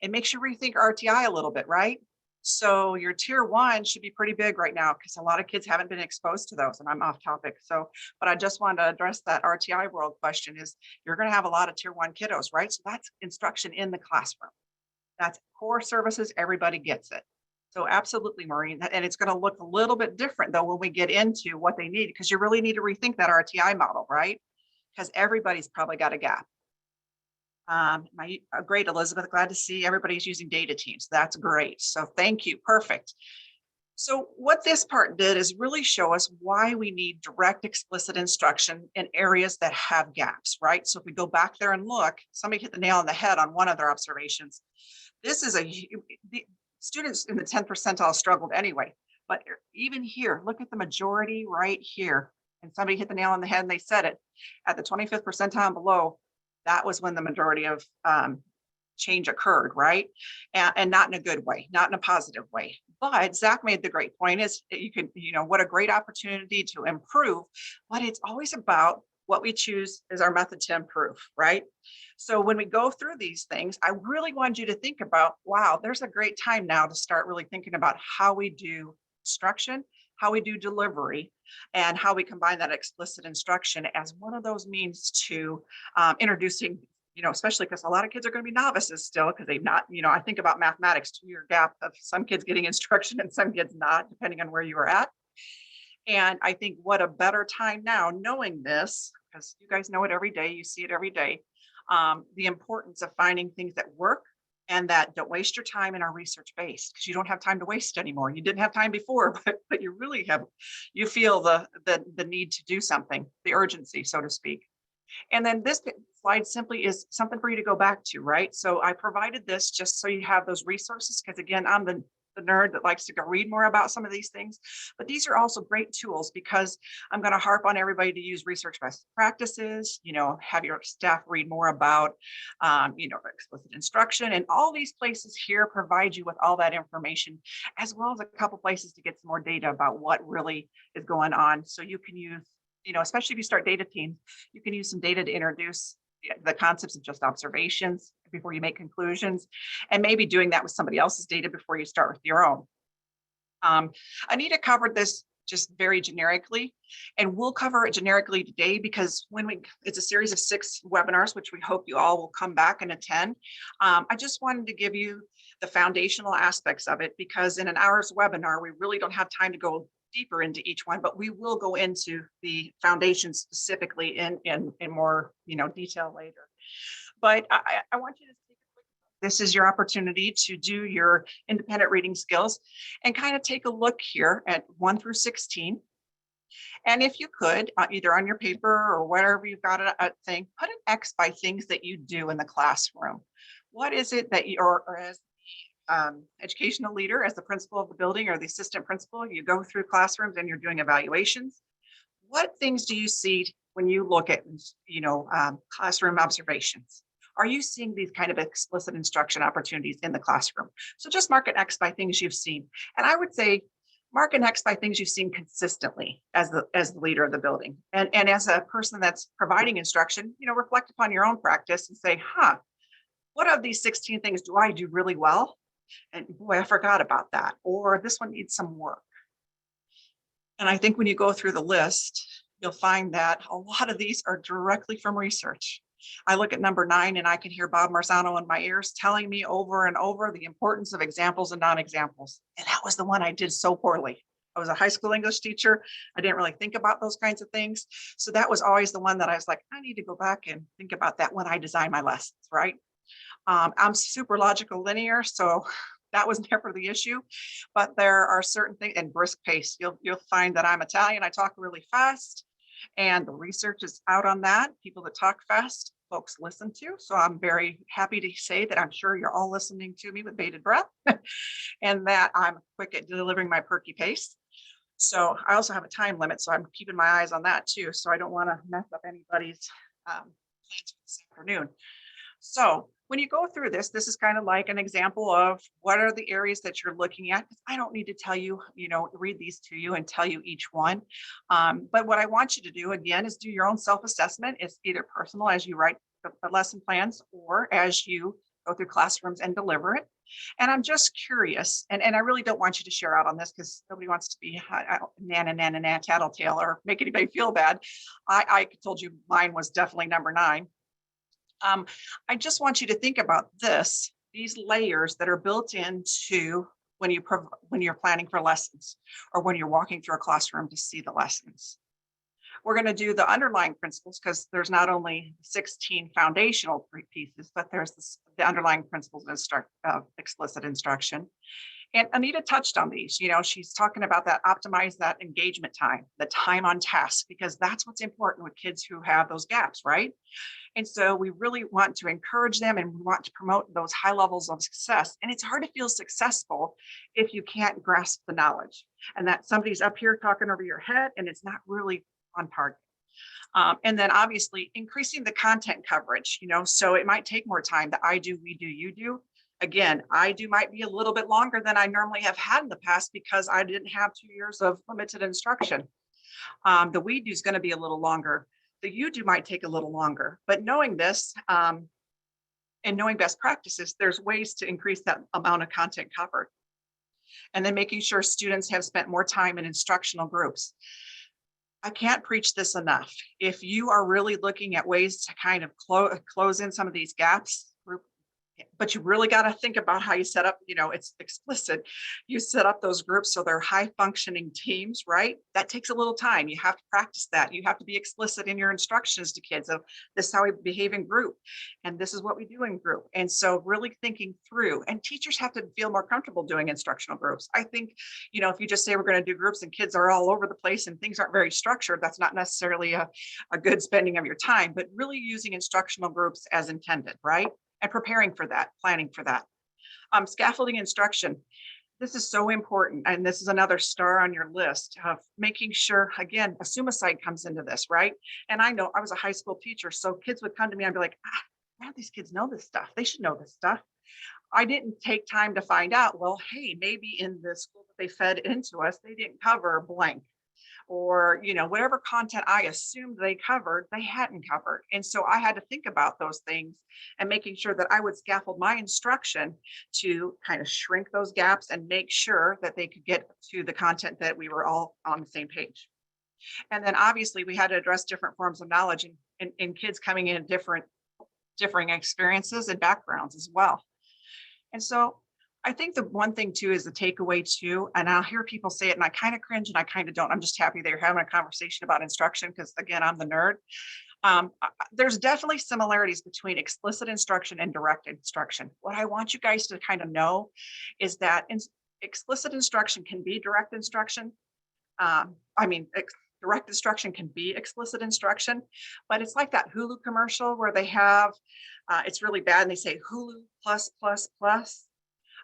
it makes you rethink RTI a little bit, right? So your tier 1 should be pretty big right now because a lot of kids haven't been exposed to those, and I'm off topic. So, but I just wanted to address that RTI world question is you're going to have a lot of tier 1 kiddos, right? So that's instruction in the classroom. That's core services. Everybody gets it. So absolutely, Maureen, and it's going to look a little bit different though when we get into what they need, because you really need to rethink that RTI model, right? Because everybody's probably got a gap. Great, Elizabeth, glad to see everybody's using data teams. That's great. So thank you, perfect. So what this part did is really show us why we need direct explicit instruction in areas that have gaps, right? So if we go back there and look, somebody hit the nail on the head on one of their observations. This is the students in the 10th percentile struggled anyway, but even here, look at the majority right here. And somebody hit the nail on the head and they said it at the 25th percentile and below. That was when the majority of change occurred, right? And not in a good way, not in a positive way. But Zach made the great point is you can, what a great opportunity to improve, but it's always about what we choose as our method to improve, right? So when we go through these things, I really want you to think about, wow, there's a great time now to start really thinking about how we do instruction, how we do delivery, and how we combine that explicit instruction as one of those means to introducing, especially because a lot of kids are going to be novices still because they've not, I think about mathematics 2-year gap of some kids getting instruction and some kids not, depending on where you are at. And I think what a better time now, knowing this, because you guys know it every day, you see it every day, the importance of finding things that work and that don't waste your time and are research based, because you don't have time to waste anymore. You didn't have time before, but you really have, you feel the need to do something, the urgency, so to speak. And then this slide simply is something for you to go back to, right? So I provided this just so you have those resources, because again, I'm the nerd that likes to go read more about some of these things, but these are also great tools because I'm going to harp on everybody to use research best practices, have your staff read more about, explicit instruction, and all these places here provide you with all that information, as well as a couple places to get some more data about what really is going on. So you can use, especially if you start data teams, you can use some data to introduce the concepts of just observations before you make conclusions, and maybe doing that with somebody else's data before you start with your own. Anita covered this just very generically, and we'll cover it generically today because it's a series of 6 webinars, which we hope you all will come back and attend. I just wanted to give you the foundational aspects of it, because in an hour's webinar, we really don't have time to go deeper into each one, but we will go into the foundation specifically in more detail later. But I want you to take a quick look. This is your opportunity to do your independent reading skills and kind of take a look here at 1 through 16. And if you could, either on your paper or wherever you've got a thing, put an X by things that you do in the classroom. What is it that you, or as educational leader, as the principal of the building or the assistant principal, you go through classrooms and you're doing evaluations. What things do you see when you look at, classroom observations? Are you seeing these kind of explicit instruction opportunities in the classroom? So just mark an X by things you've seen. And I would say mark an X by things you've seen consistently as the leader of the building. And as a person that's providing instruction, reflect upon your own practice and say, what of these 16 things do I do really well? And boy, I forgot about that. Or this one needs some work. And I think when you go through the list, you'll find that a lot of these are directly from research. I look at number 9 and I can hear Bob Marzano in my ears telling me over and over the importance of examples and non-examples. And that was the one I did so poorly. I was a high school English teacher. I didn't really think about those kinds of things. So that was always the one that I was like, I need to go back and think about that when I design my lessons, right? I'm super logical linear, so that was never the issue. But there are certain things, and brisk pace. You'll find that I'm Italian. I talk really fast, and the research is out on that. People that talk fast, folks listen to. So I'm very happy to say that I'm sure you're all listening to me with bated breath, and that I'm quick at delivering my perky pace. So I also have a time limit, so I'm keeping my eyes on that too. So I don't want to mess up anybody's plans for this afternoon. So when you go through this is kind of like an example of what are the areas that you're looking at. I don't need to tell you, read these to you and tell you each one. But what I want you to do again is do your own self-assessment. It's either personal as you write the lesson plans or as you go through classrooms and deliver it. And I'm just curious, and I really don't want you to share out on this because nobody wants to be nana tattletale or make anybody feel bad. I told you mine was definitely number 9. I just want you to think about these layers that are built into when you're planning for lessons or when you're walking through a classroom to see the lessons. We're going to do the underlying principles because there's not only 16 foundational pieces, but there's the underlying principles of explicit instruction. And Anita touched on these. She's talking about that, optimize that engagement time, the time on task, because that's what's important with kids who have those gaps, right? And so we really want to encourage them and we want to promote those high levels of success. And it's hard to feel successful if you can't grasp the knowledge and that somebody's up here talking over your head and it's not really on target. And then obviously increasing the content coverage, so it might take more time. The I do, we do, you do. Again, I do might be a little bit longer than I normally have had in the past because I didn't have 2 years of limited instruction. The we do is going to be a little longer. The you do might take a little longer, but knowing this and knowing best practices, there's ways to increase that amount of content covered. And then making sure students have spent more time in instructional groups. I can't preach this enough. If you are really looking at ways to kind of close in some of these gaps, but you really got to think about how you set up, it's explicit. You set up those groups so they're high functioning teams, right? That takes a little time. You have to practice that. You have to be explicit in your instructions to kids of this is how we behave in group. And this is what we do in group. And so really thinking through, and teachers have to feel more comfortable doing instructional groups. I think, if you just say we're going to do groups and kids are all over the place and things aren't very structured, that's not necessarily a good spending of your time, but really using instructional groups as intended, right? And preparing for that, planning for that. Scaffolding instruction. This is so important. And this is another star on your list of making sure, again, a suicide comes into this, right? And I know I was a high school teacher, so kids would come to me and be like, man, these kids know this stuff. They should know this stuff. I didn't take time to find out, well, hey, maybe in the school that they fed into us, they didn't cover blank. Or, whatever content I assumed they covered, they hadn't covered. And so I had to think about those things and making sure that I would scaffold my instruction to kind of shrink those gaps and make sure that they could get to the content that we were all on the same page. And then obviously we had to address different forms of knowledge and kids coming in differing experiences and backgrounds as well. And so I think the one thing too is the takeaway too, and I'll hear people say it and I kind of cringe and I kind of don't. I'm just happy they're having a conversation about instruction because again, I'm the nerd. There's definitely similarities between explicit instruction and direct instruction. What I want you guys to kind of know is that explicit instruction can be direct instruction. Direct instruction can be explicit instruction, but it's like that Hulu commercial where they have, it's really bad and they say Hulu plus, plus, plus.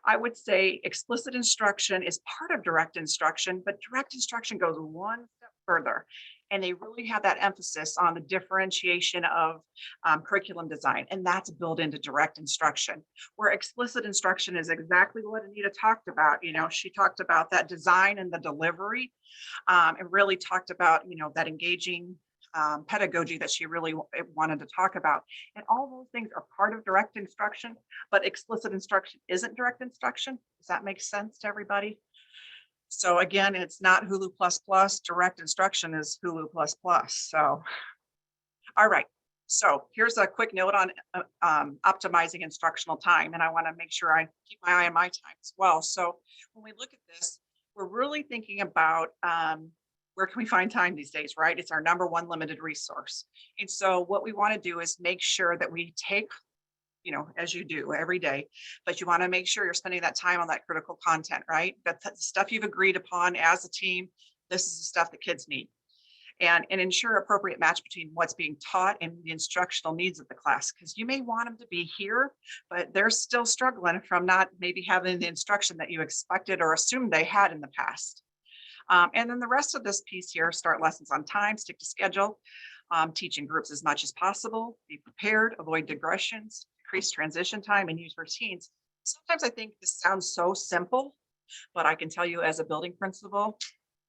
I would say explicit instruction is part of direct instruction, but direct instruction goes one step further. And they really have that emphasis on the differentiation of curriculum design. And that's built into direct instruction, where explicit instruction is exactly what Anita talked about. She talked about that design and the delivery and really talked about, that engaging pedagogy that she really wanted to talk about. And all those things are part of direct instruction, but explicit instruction isn't direct instruction. Does that make sense to everybody? So again, it's not Hulu plus plus, direct instruction is Hulu plus plus. So, all right. So here's a quick note on optimizing instructional time. And I want to make sure I keep my eye on my time as well. So when we look at this, we're really thinking about where can we find time these days, right? It's our number one limited resource. And so what we want to do is make sure that we take, as you do every day, but you want to make sure you're spending that time on that critical content, right? That's the stuff you've agreed upon as a team. This is the stuff that kids need. And ensure appropriate match between what's being taught and the instructional needs of the class. Because you may want them to be here, but they're still struggling from not maybe having the instruction that you expected or assumed they had in the past. And then the rest of this piece here, start lessons on time, stick to schedule, teach in groups as much as possible, be prepared, avoid digressions, decrease transition time, and use routines. Sometimes I think this sounds so simple, but I can tell you as a building principal,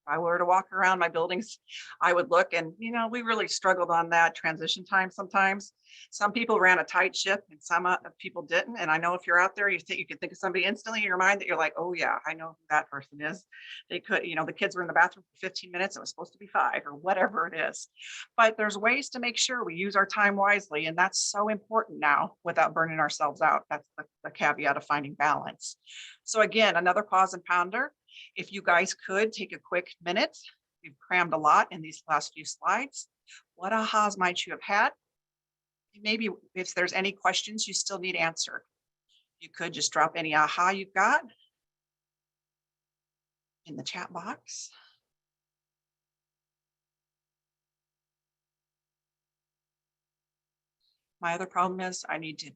if I were to walk around my buildings, I would look and, we really struggled on that transition time sometimes. Some people ran a tight ship and some people didn't. And I know if you're out there, you can think of somebody instantly in your mind that you're like, oh yeah, I know who that person is. They could, the kids were in the bathroom for 15 minutes. It was supposed to be 5 or whatever it is. But there's ways to make sure we use our time wisely. And that's so important now without burning ourselves out. That's the caveat of finding balance. So again, another pause and ponder. If you guys could take a quick minute, we've crammed a lot in these last few slides. What ahas might you have had? Maybe if there's any questions you still need answered, you could just drop any aha you've got in the chat box. My other problem is I need to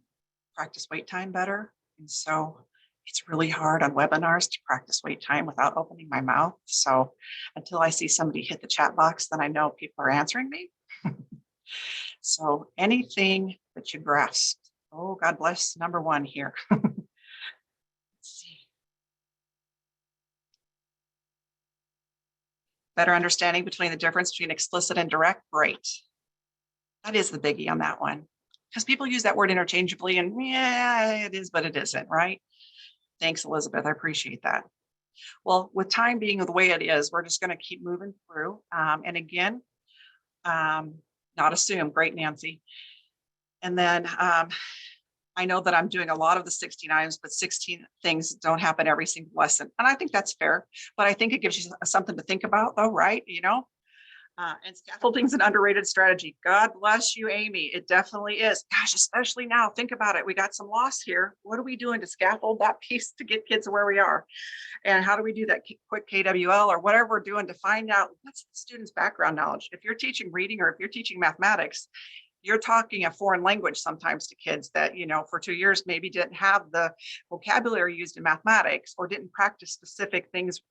practice wait time better. And so it's really hard on webinars to practice wait time without opening my mouth. So until I see somebody hit the chat box, then I know people are answering me. So anything that you grasp. Oh, God bless number one here. Let's see. Better understanding between the difference between explicit and direct. Great. That is the biggie on that one. Because people use that word interchangeably and yeah, it is, but it isn't, right? Thanks, Elizabeth. I appreciate that. Well, with time being the way it is, we're just going to keep moving through. And again, not assume. Great, Nancy. And then I know that I'm doing a lot of the 16 items, but 16 things don't happen every single lesson. And I think that's fair, but I think it gives you something to think about though, right? You know, and scaffolding's an underrated strategy. God bless you, Amy. It definitely is. Gosh, especially now, think about it. We got some loss here. What are we doing to scaffold that piece to get kids where we are? And how do we do that quick KWL or whatever we're doing to find out what's the student's background knowledge? If you're teaching reading or if you're teaching mathematics, you're talking a foreign language sometimes to kids that, you know, for 2 years maybe didn't have the vocabulary used in mathematics or didn't practice specific things,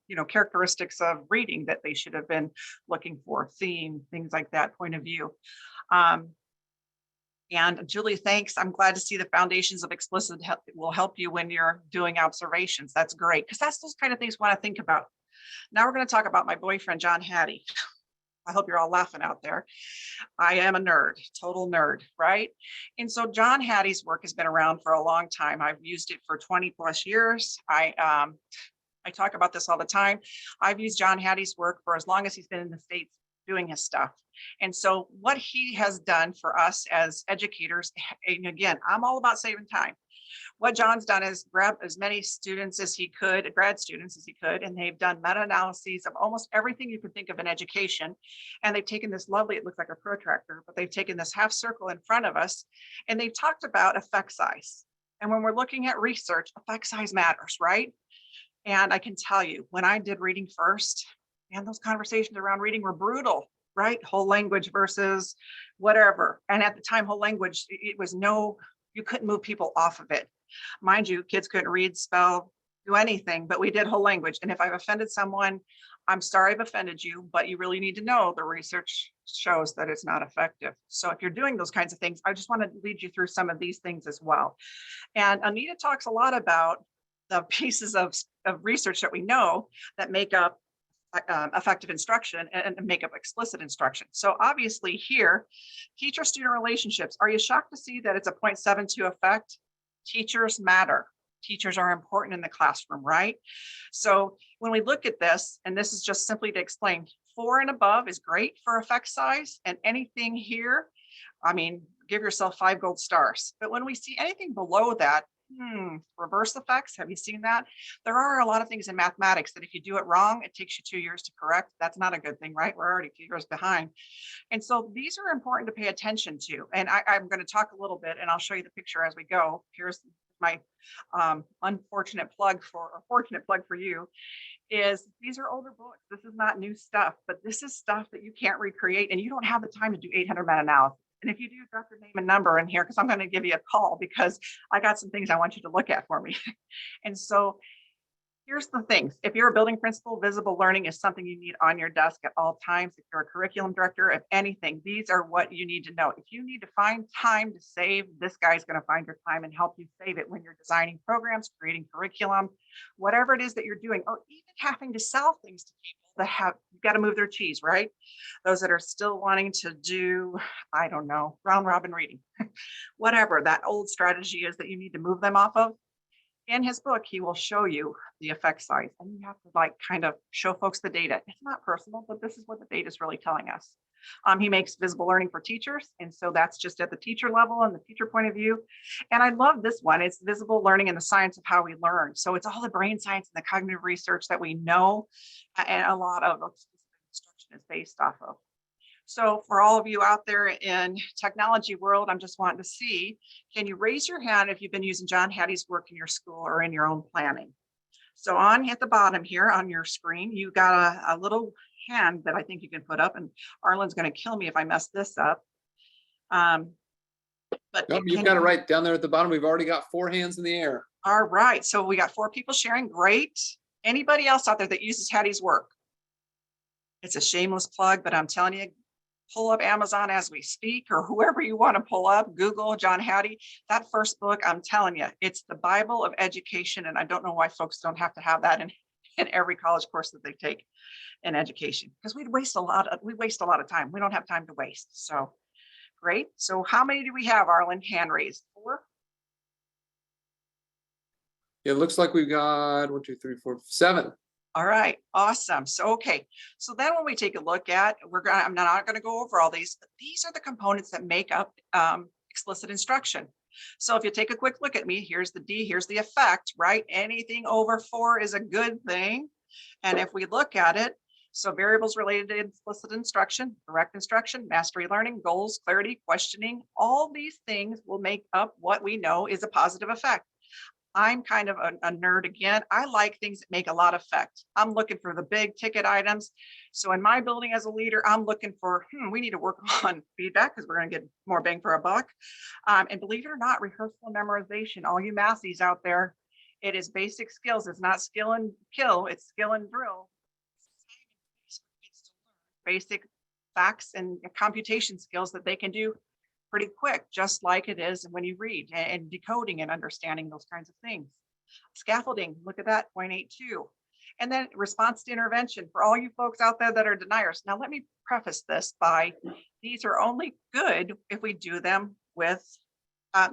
you know, characteristics of reading that they should have been looking for, theme, things like that, point of view. And Julie, thanks. I'm glad to see the foundations of explicit will help you when you're doing observations. That's great, because that's those kind of things we want to think about. Now we're going to talk about my boyfriend, John Hattie. I hope you're all laughing out there. I am a nerd, total nerd, right? And so John Hattie's work has been around for a long time. I've used it for 20 plus years. I talk about this all the time. I've used John Hattie's work for as long as he's been in the States doing his stuff. And so what he has done for us as educators, and again, I'm all about saving time. What John's done is grab as many students as he could, grad students as he could, and they've done meta-analyses of almost everything you can think of in education. And they've taken this lovely, it looks like a protractor, but they've taken this half circle in front of us, and they've talked about effect size. And when we're looking at research, effect size matters, right? And I can tell you, when I did reading first, and those conversations around reading were brutal, right? Whole language versus whatever. And at the time, whole language, it was you couldn't move people off of it. Mind you, kids couldn't read, spell, do anything, but we did whole language. And if I've offended someone, I'm sorry I've offended you, but you really need to know the research shows that it's not effective. So if you're doing those kinds of things, I just want to lead you through some of these things as well. And Anita talks a lot about the pieces of research that we know that make up effective instruction and make up explicit instruction. So obviously here, teacher-student relationships. Are you shocked to see that it's a 0.72 effect? Teachers matter. Teachers are important in the classroom, right? So when we look at this, and this is just simply to explain, 4 and above is great for effect size, and anything here, I mean, give yourself 5 gold stars. But when we see anything below that, reverse effects, have you seen that? There are a lot of things in mathematics that if you do it wrong, it takes you 2 years to correct. That's not a good thing, right? We're already 2 years behind. And so these are important to pay attention to. And I'm going to talk a little bit and I'll show you the picture as we go. Here's my fortunate plug for you is these are older books. This is not new stuff, but this is stuff that you can't recreate and you don't have the time to do 800 meta-analysis. And if you do, drop your name and number in here because I'm going to give you a call because I got some things I want you to look at for me. And so here's the things. If you're a building principal, visible learning is something you need on your desk at all times. If you're a curriculum director, if anything, these are what you need to know. If you need to find time to save, this guy's going to find your time and help you save it when you're designing programs, creating curriculum, whatever it is that you're doing, or even having to sell things to people that have got to move their cheese, right? Those that are still wanting to do, I don't know, round robin reading, whatever that old strategy is that you need to move them off of. In his book, he will show you the effect size and you have to like kind of show folks the data. It's not personal, but this is what the data is really telling us. He makes visible learning for teachers. And so that's just at the teacher level and the teacher point of view. And I love this one. It's visible learning and the science of how we learn. So it's all the brain science and the cognitive research that we know and a lot of instruction is based off of. So for all of you out there in technology world, I'm just wanting to see, can you raise your hand if you've been using John Hattie's work in your school or in your own planning? So on at the bottom here on your screen, you got a little hand that I think you can put up, and Arlen's going to kill me if I mess this up. But nope, you've got it right down there at the bottom. We've already got 4 hands in the air. All right, so we got 4 people sharing. Great. Anybody else out there that uses Hattie's work? It's a shameless plug, but I'm telling you, pull up Amazon as we speak, or whoever you want to pull up, Google, John Hattie. That first book, I'm telling you, it's the Bible of education. And I don't know why folks don't have to have that in every college course that they take in education, because we waste a lot of time. We don't have time to waste. So great. So how many do we have, Arlen? Hand raised. 4? It looks like we've got 1, 2, 3, 4, 7. All right, awesome. So, okay. So then when we take a look at, I'm not going to go over all these, but these are the components that make up explicit instruction. So if you take a quick look at me, here's the D, here's the effect, right? Anything over 4 is a good thing. And if we look at it, so variables related to explicit instruction, direct instruction, mastery learning, goals, clarity, questioning, all these things will make up what we know is a positive effect. I'm kind of a nerd again. I like things that make a lot of effect. I'm looking for the big ticket items. So in my building as a leader, I'm looking for, we need to work on feedback because we're going to get more bang for a buck. And believe it or not, rehearsal and memorization, all you mathies out there, it is basic skills. It's not skill and kill, it's skill and drill. Basic facts and computation skills that they can do pretty quick, just like it is when you read, and decoding and understanding those kinds of things. Scaffolding, look at that, 0.82. And then response to intervention for all you folks out there that are deniers. Now, let me preface this by, these are only good if we do them with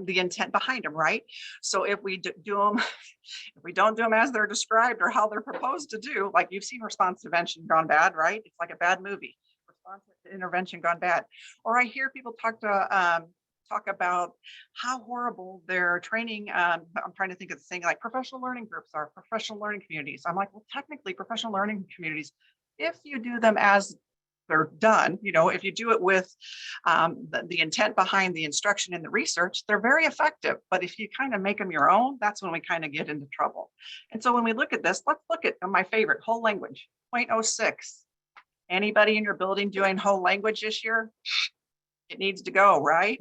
the intent behind them, right? So if we do them, if we don't do them as they're described or how they're proposed to do, like you've seen response intervention gone bad, right? It's like a bad movie. Response to intervention gone bad. Or I hear people talk about how horrible their training. I'm trying to think of the thing like professional learning groups are, professional learning communities. I'm like, well, technically professional learning communities, if you do them as they're done, if you do it with the intent behind the instruction and the research, they're very effective. But if you kind of make them your own, that's when we kind of get into trouble. And so when we look at this, let's look at my favorite, whole language, 0.06. Anybody in your building doing whole language this year? It needs to go, right?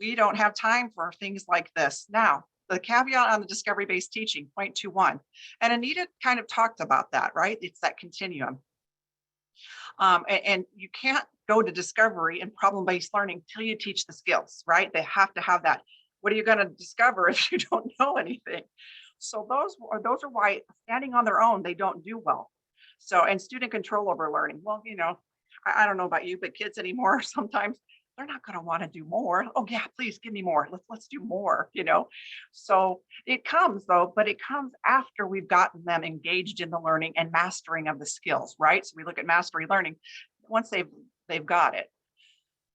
We don't have time for things like this. Now, the caveat on the discovery-based teaching, 0.21. And Anita kind of talked about that, right? It's that continuum. And you can't go to discovery and problem-based learning till you teach the skills, right? They have to have that. What are you going to discover if you don't know anything? So those are why standing on their own, they don't do well. So, and student control over learning. Well, I don't know about you, but kids anymore, sometimes they're not going to want to do more. Oh yeah, please give me more. Let's do more, So it comes though, but it comes after we've gotten them engaged in the learning and mastering of the skills, right? So we look at mastery learning once they've got it.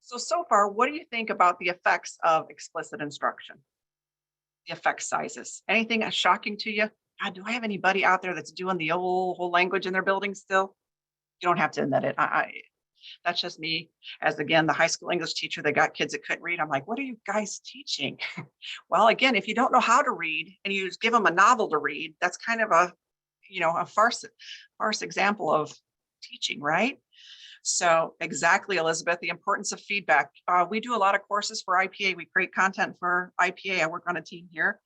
So far, what do you think about the effects of explicit instruction? The effect sizes. Anything shocking to you? God, do I have anybody out there that's doing the whole language in their building still? You don't have to admit it. That's just me as, again, the high school English teacher that got kids that couldn't read. I'm like, what are you guys teaching? Well, again, if you don't know how to read and you just give them a novel to read, that's kind of a farce example of teaching, right? So exactly, Elizabeth, the importance of feedback. We do a lot of courses for IPA. We create content for IPA. I work on a team here,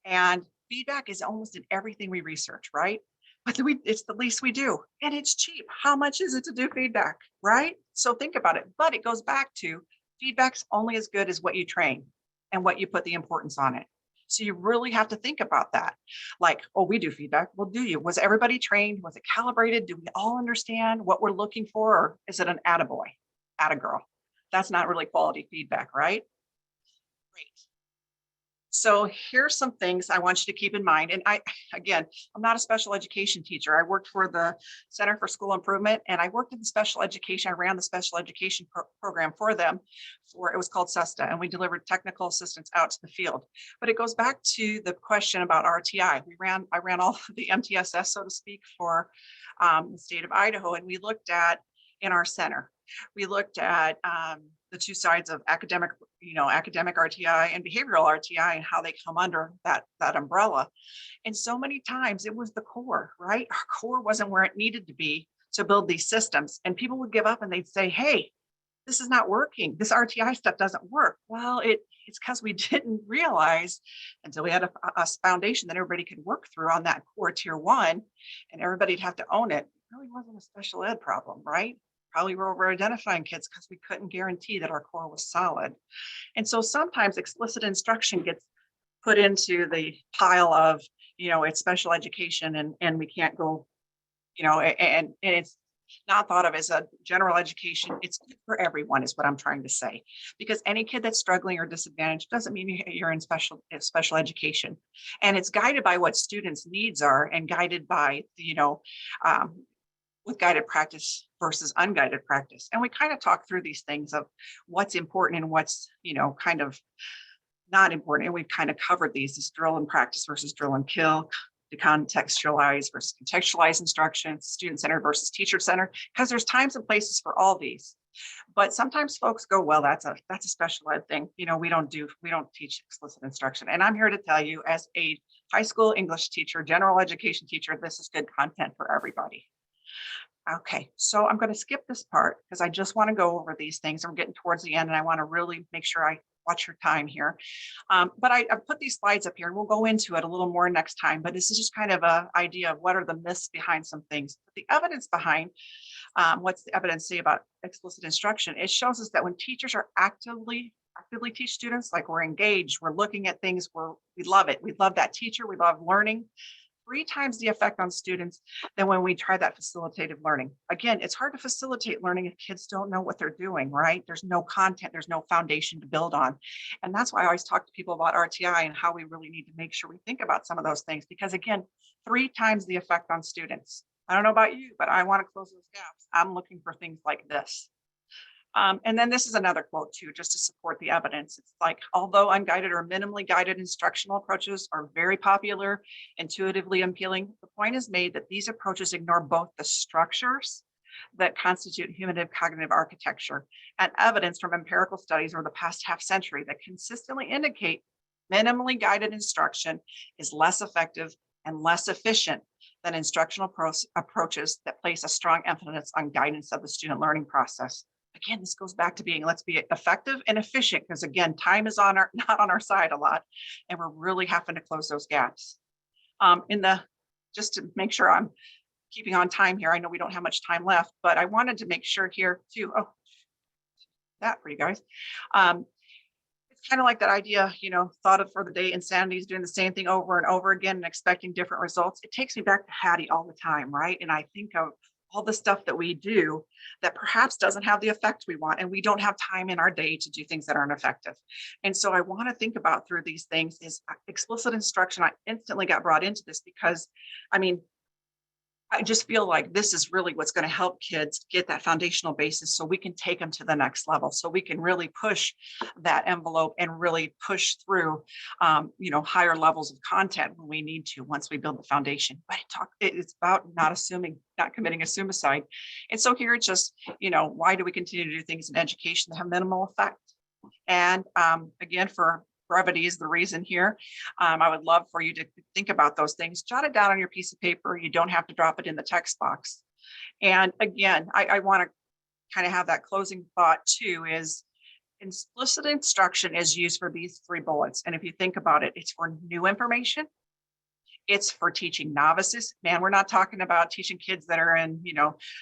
and feedback is almost in everything we research, right? But it's the least we do, and it's cheap. How much is it to do feedback, right? So think about it. But it goes back to feedback's only as good as what you train and what you put the importance on it. So you really have to think about that. Like, oh, we do feedback. Well, do you? Was everybody trained? Was it calibrated? Do we all understand what we're looking for? Or is it an attaboy, attagirl? That's not really quality feedback, right? Great. So here's some things I want you to keep in mind. And I'm not a special education teacher. I worked for the Center for School Improvement, and I worked in the special education. I ran the special education program for them. It was called SESTA, and we delivered technical assistance out to the field. But it goes back to the question about RTI. I ran all the MTSS, so to speak, for the state of Idaho, and we looked at in our center. We looked at the two sides of academic RTI and behavioral RTI and how they come under that umbrella. And so many times it was the core, right? Our core wasn't where it needed to be to build these systems. And people would give up and they'd say, hey, this is not working. This RTI stuff doesn't work. Well, it's because we didn't realize until we had a foundation that everybody could work through on that core tier 1, and everybody'd have to own it. It really wasn't a special ed problem, right? Probably were over-identifying kids because we couldn't guarantee that our core was solid. And so sometimes explicit instruction gets put into the pile of, it's special education and we can't go, and it's not thought of as a general education. It's good for everyone is what I'm trying to say, because any kid that's struggling or disadvantaged doesn't mean you're in special education, and it's guided by what students' needs are and guided by, with guided practice versus unguided practice. And we kind of talk through these things of what's important and what's, kind of not important. And we've kind of covered these, this drill and practice versus drill and kill, decontextualize versus contextualize instruction, student-centered versus teacher-centered, because there's times and places for all these. But sometimes folks go, well, that's a special ed thing. We don't teach explicit instruction. And I'm here to tell you, as a high school English teacher, general education teacher, this is good content for everybody. Okay, so I'm going to skip this part because I just want to go over these things. I'm getting towards the end and I want to really make sure I watch your time here. But I put these slides up here and we'll go into it a little more next time. But this is just kind of an idea of what are the myths behind some things. The evidence behind, what's the evidence say about explicit instruction? It shows us that when teachers are actively teach students, like we're engaged, we're looking at things, we love it. We love that teacher, we love learning. 3 times the effect on students than when we try that facilitative learning. Again, it's hard to facilitate learning if kids don't know what they're doing, right? There's no content, there's no foundation to build on. And that's why I always talk to people about RTI and how we really need to make sure we think about some of those things, because again, 3 times the effect on students. I don't know about you, but I want to close those gaps. I'm looking for things like this. And then this is another quote too, just to support the evidence. It's like, although unguided or minimally guided instructional approaches are very popular, intuitively appealing, the point is made that these approaches ignore both the structures that constitute humative cognitive architecture and evidence from empirical studies over the past half century that consistently indicate minimally guided instruction is less effective and less efficient than instructional approaches that place a strong emphasis on guidance of the student learning process. Again, this goes back to being, let's be effective and efficient, because again, time is not on our side a lot, and we're really having to close those gaps. Just to make sure I'm keeping on time here, I know we don't have much time left, but I wanted to make sure here too. Oh, that for you guys. It's kind of like that idea, thought of for the day, insanity is doing the same thing over and over again and expecting different results. It takes me back to Hattie all the time, right? And I think of all the stuff that we do that perhaps doesn't have the effect we want, and we don't have time in our day to do things that aren't effective. And so I want to think about through these things is explicit instruction. I instantly got brought into this because, I just feel like this is really what's going to help kids get that foundational basis so we can take them to the next level, so we can really push that envelope and really push through, higher levels of content when we need to once we build the foundation. But it's about not committing a suicide. And so here it's just, why do we continue to do things in education that have minimal effect? And again, for brevity is the reason here. I would love for you to think about those things, jot it down on your piece of paper. You don't have to drop it in the text box. And again, I want to kind of have that closing thought too, is explicit instruction is used for these 3 bullets. And if you think about it, it's for new information. It's for teaching novices. Man, we're not talking about teaching kids that are in,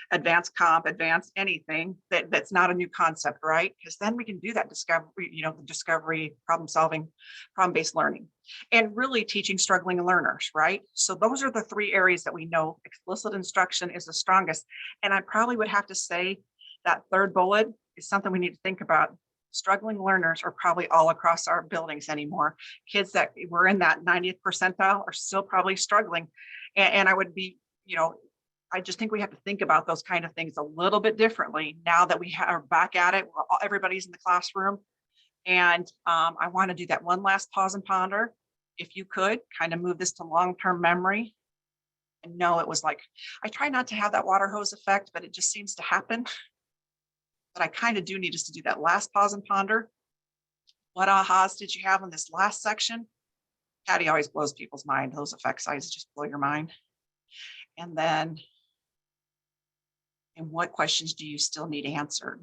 advanced comp, advanced anything that's not a new concept, right? Because then we can do that discovery, the discovery, problem solving, problem-based learning, and really teaching struggling learners, right? So those are the 3 areas that we know explicit instruction is the strongest. And I probably would have to say that 3rd bullet is something we need to think about. Struggling learners are probably all across our buildings anymore. Kids that were in that 90th percentile are still probably struggling. And I would be, I just think we have to think about those kind of things a little bit differently now that we are back at it. Everybody's in the classroom. And I want to do that one last pause and ponder. If you could kind of move this to long-term memory. And no, it was like, I try not to have that water hose effect, but it just seems to happen. But I kind of do need us to do that last pause and ponder. What ahas did you have in this last section? Hattie always blows people's mind. Those effect sizes just blow your mind. And then, and what questions do you still need answered?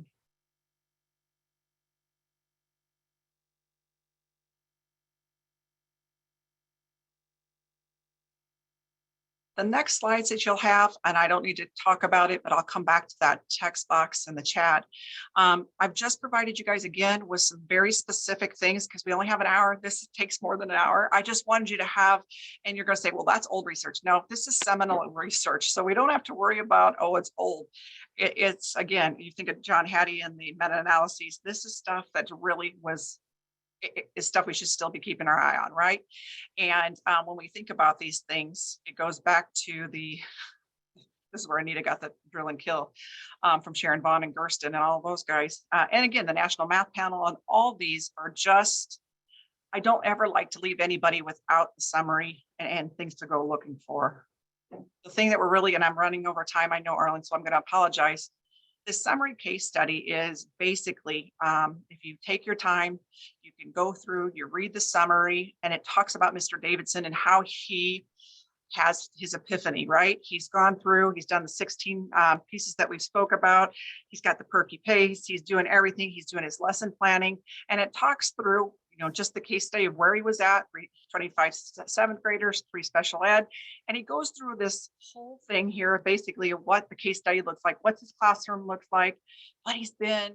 The next slides that you'll have, and I don't need to talk about it, but I'll come back to that text box in the chat. I've just provided you guys again with some very specific things because we only have an hour. This takes more than an hour. I just wanted you to have, and you're going to say, well, that's old research. No, this is seminal research. So we don't have to worry about, oh, it's old. It's, again, you think of John Hattie and the meta-analyses. This is stuff that really was is stuff we should still be keeping our eye on, right? And when we think about these things, it goes back to this is where Anita got the drill and kill from Sharon Vaughn and Gersten and all those guys. And again, the National Math Panel and all these are just, I don't ever like to leave anybody without the summary and things to go looking for. The thing that we're really, and I'm running over time, I know, Arlen, so I'm going to apologize. The summary case study is basically, if you take your time, you can go through, you read the summary, and it talks about Mr. Davidson and how he has his epiphany, right? He's gone through, he's done the 16 pieces that we spoke about. He's got the perky pace, he's doing everything, he's doing his lesson planning, and it talks through, just the case study of where he was at, 25 seventh graders, 3 special ed. And he goes through this whole thing here, basically of what the case study looks like, what his classroom looks like, what he's been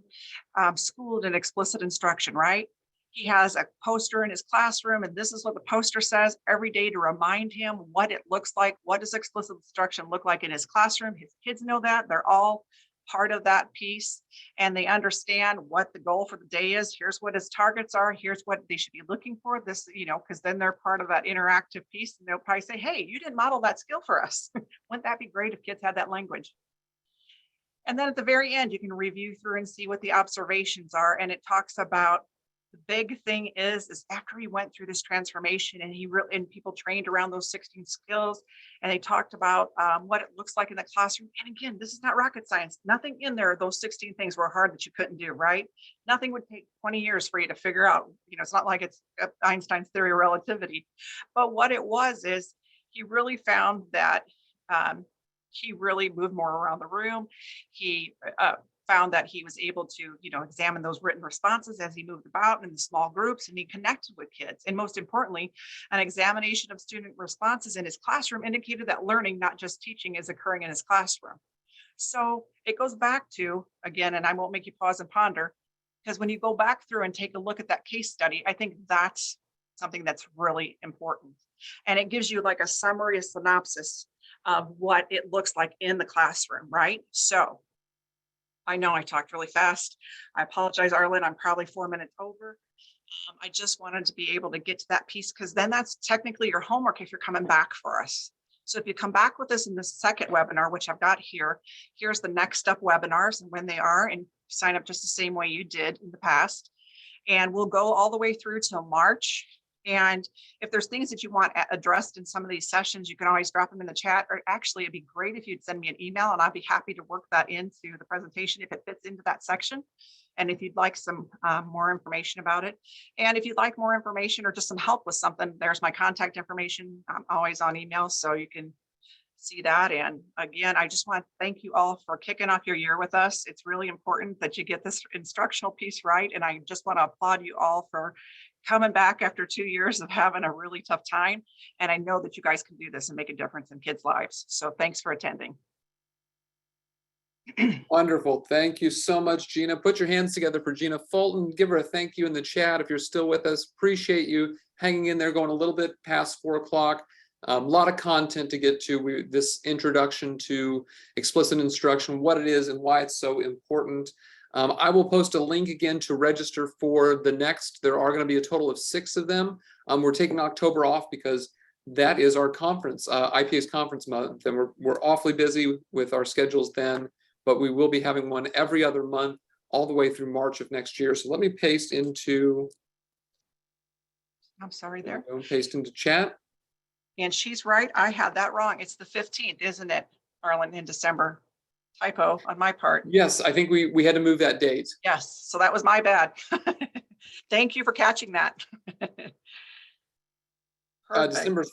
schooled in explicit instruction, right? He has a poster in his classroom, and this is what the poster says every day to remind him what it looks like. What does explicit instruction look like in his classroom? His kids know that. They're all part of that piece, and they understand what the goal for the day is. Here's what his targets are. Here's what they should be looking for. This, because then they're part of that interactive piece, and they'll probably say, hey, you didn't model that skill for us. Wouldn't that be great if kids had that language? And then at the very end, you can review through and see what the observations are. And it talks about the big thing is after he went through this transformation and people trained around those 16 skills, and they talked about what it looks like in the classroom. And again, this is not rocket science. Nothing in there, those 16 things were hard that you couldn't do, right? Nothing would take 20 years for you to figure out. It's not like it's Einstein's theory of relativity. But what it was is he really found that he really moved more around the room. He found that he was able to, examine those written responses as he moved about in the small groups, and he connected with kids. And most importantly, an examination of student responses in his classroom indicated that learning, not just teaching, is occurring in his classroom. So it goes back to, again, and I won't make you pause and ponder, because when you go back through and take a look at that case study, I think that's something that's really important. And it gives you like a summary, a synopsis of what it looks like in the classroom, right? So I know I talked really fast. I apologize, Arlen. I'm probably 4 minutes over. I just wanted to be able to get to that piece, because then that's technically your homework if you're coming back for us. So if you come back with us in the second webinar, which I've got here, here's the next up webinars and when they are, and sign up just the same way you did in the past. And we'll go all the way through till March. And if there's things that you want addressed in some of these sessions, you can always drop them in the chat, or actually it'd be great if you'd send me an email and I'd be happy to work that into the presentation if it fits into that section. And if you'd like some more information about it, and if you'd like more information or just some help with something, there's my contact information. I'm always on email, so you can see that. And again, I just want to thank you all for kicking off your year with us. It's really important that you get this instructional piece right. And I just want to applaud you all for coming back after 2 years of having a really tough time. And I know that you guys can do this and make a difference in kids' lives. So thanks for attending. Wonderful. Thank you so much, Gina. Put your hands together for Gina Fulton. Give her a thank you in the chat if you're still with us. Appreciate you hanging in there, going a little bit past 4 o'clock. A lot of content to get to. This introduction to explicit instruction, what it is and why it's so important. I will post a link again to register for the next. There are going to be a total of 6 of them. We're taking October off because that is our conference, IPA's conference month, and we're awfully busy with our schedules then, but we will be having one every other month all the way through March of next year. So let me paste into, I'm sorry there. Paste into chat. And she's right. I had that wrong. It's the 15th, isn't it, Arlen, in December? Typo on my part. Yes, I think we had to move that date. Yes, so that was my bad. Thank you for catching that. December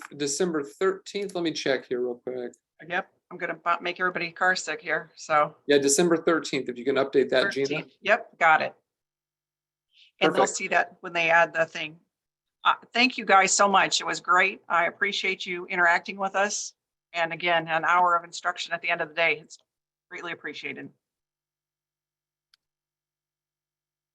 13th. Let me check here real quick. Yep, I'm gonna make everybody car sick here. So yeah, December 13th. If you can update that, 13th. Gina. Yep, got it. And they'll see that when they add the thing. Thank you guys so much. It was great. I appreciate you interacting with us. And again, an hour of instruction at the end of the day, it's greatly appreciated.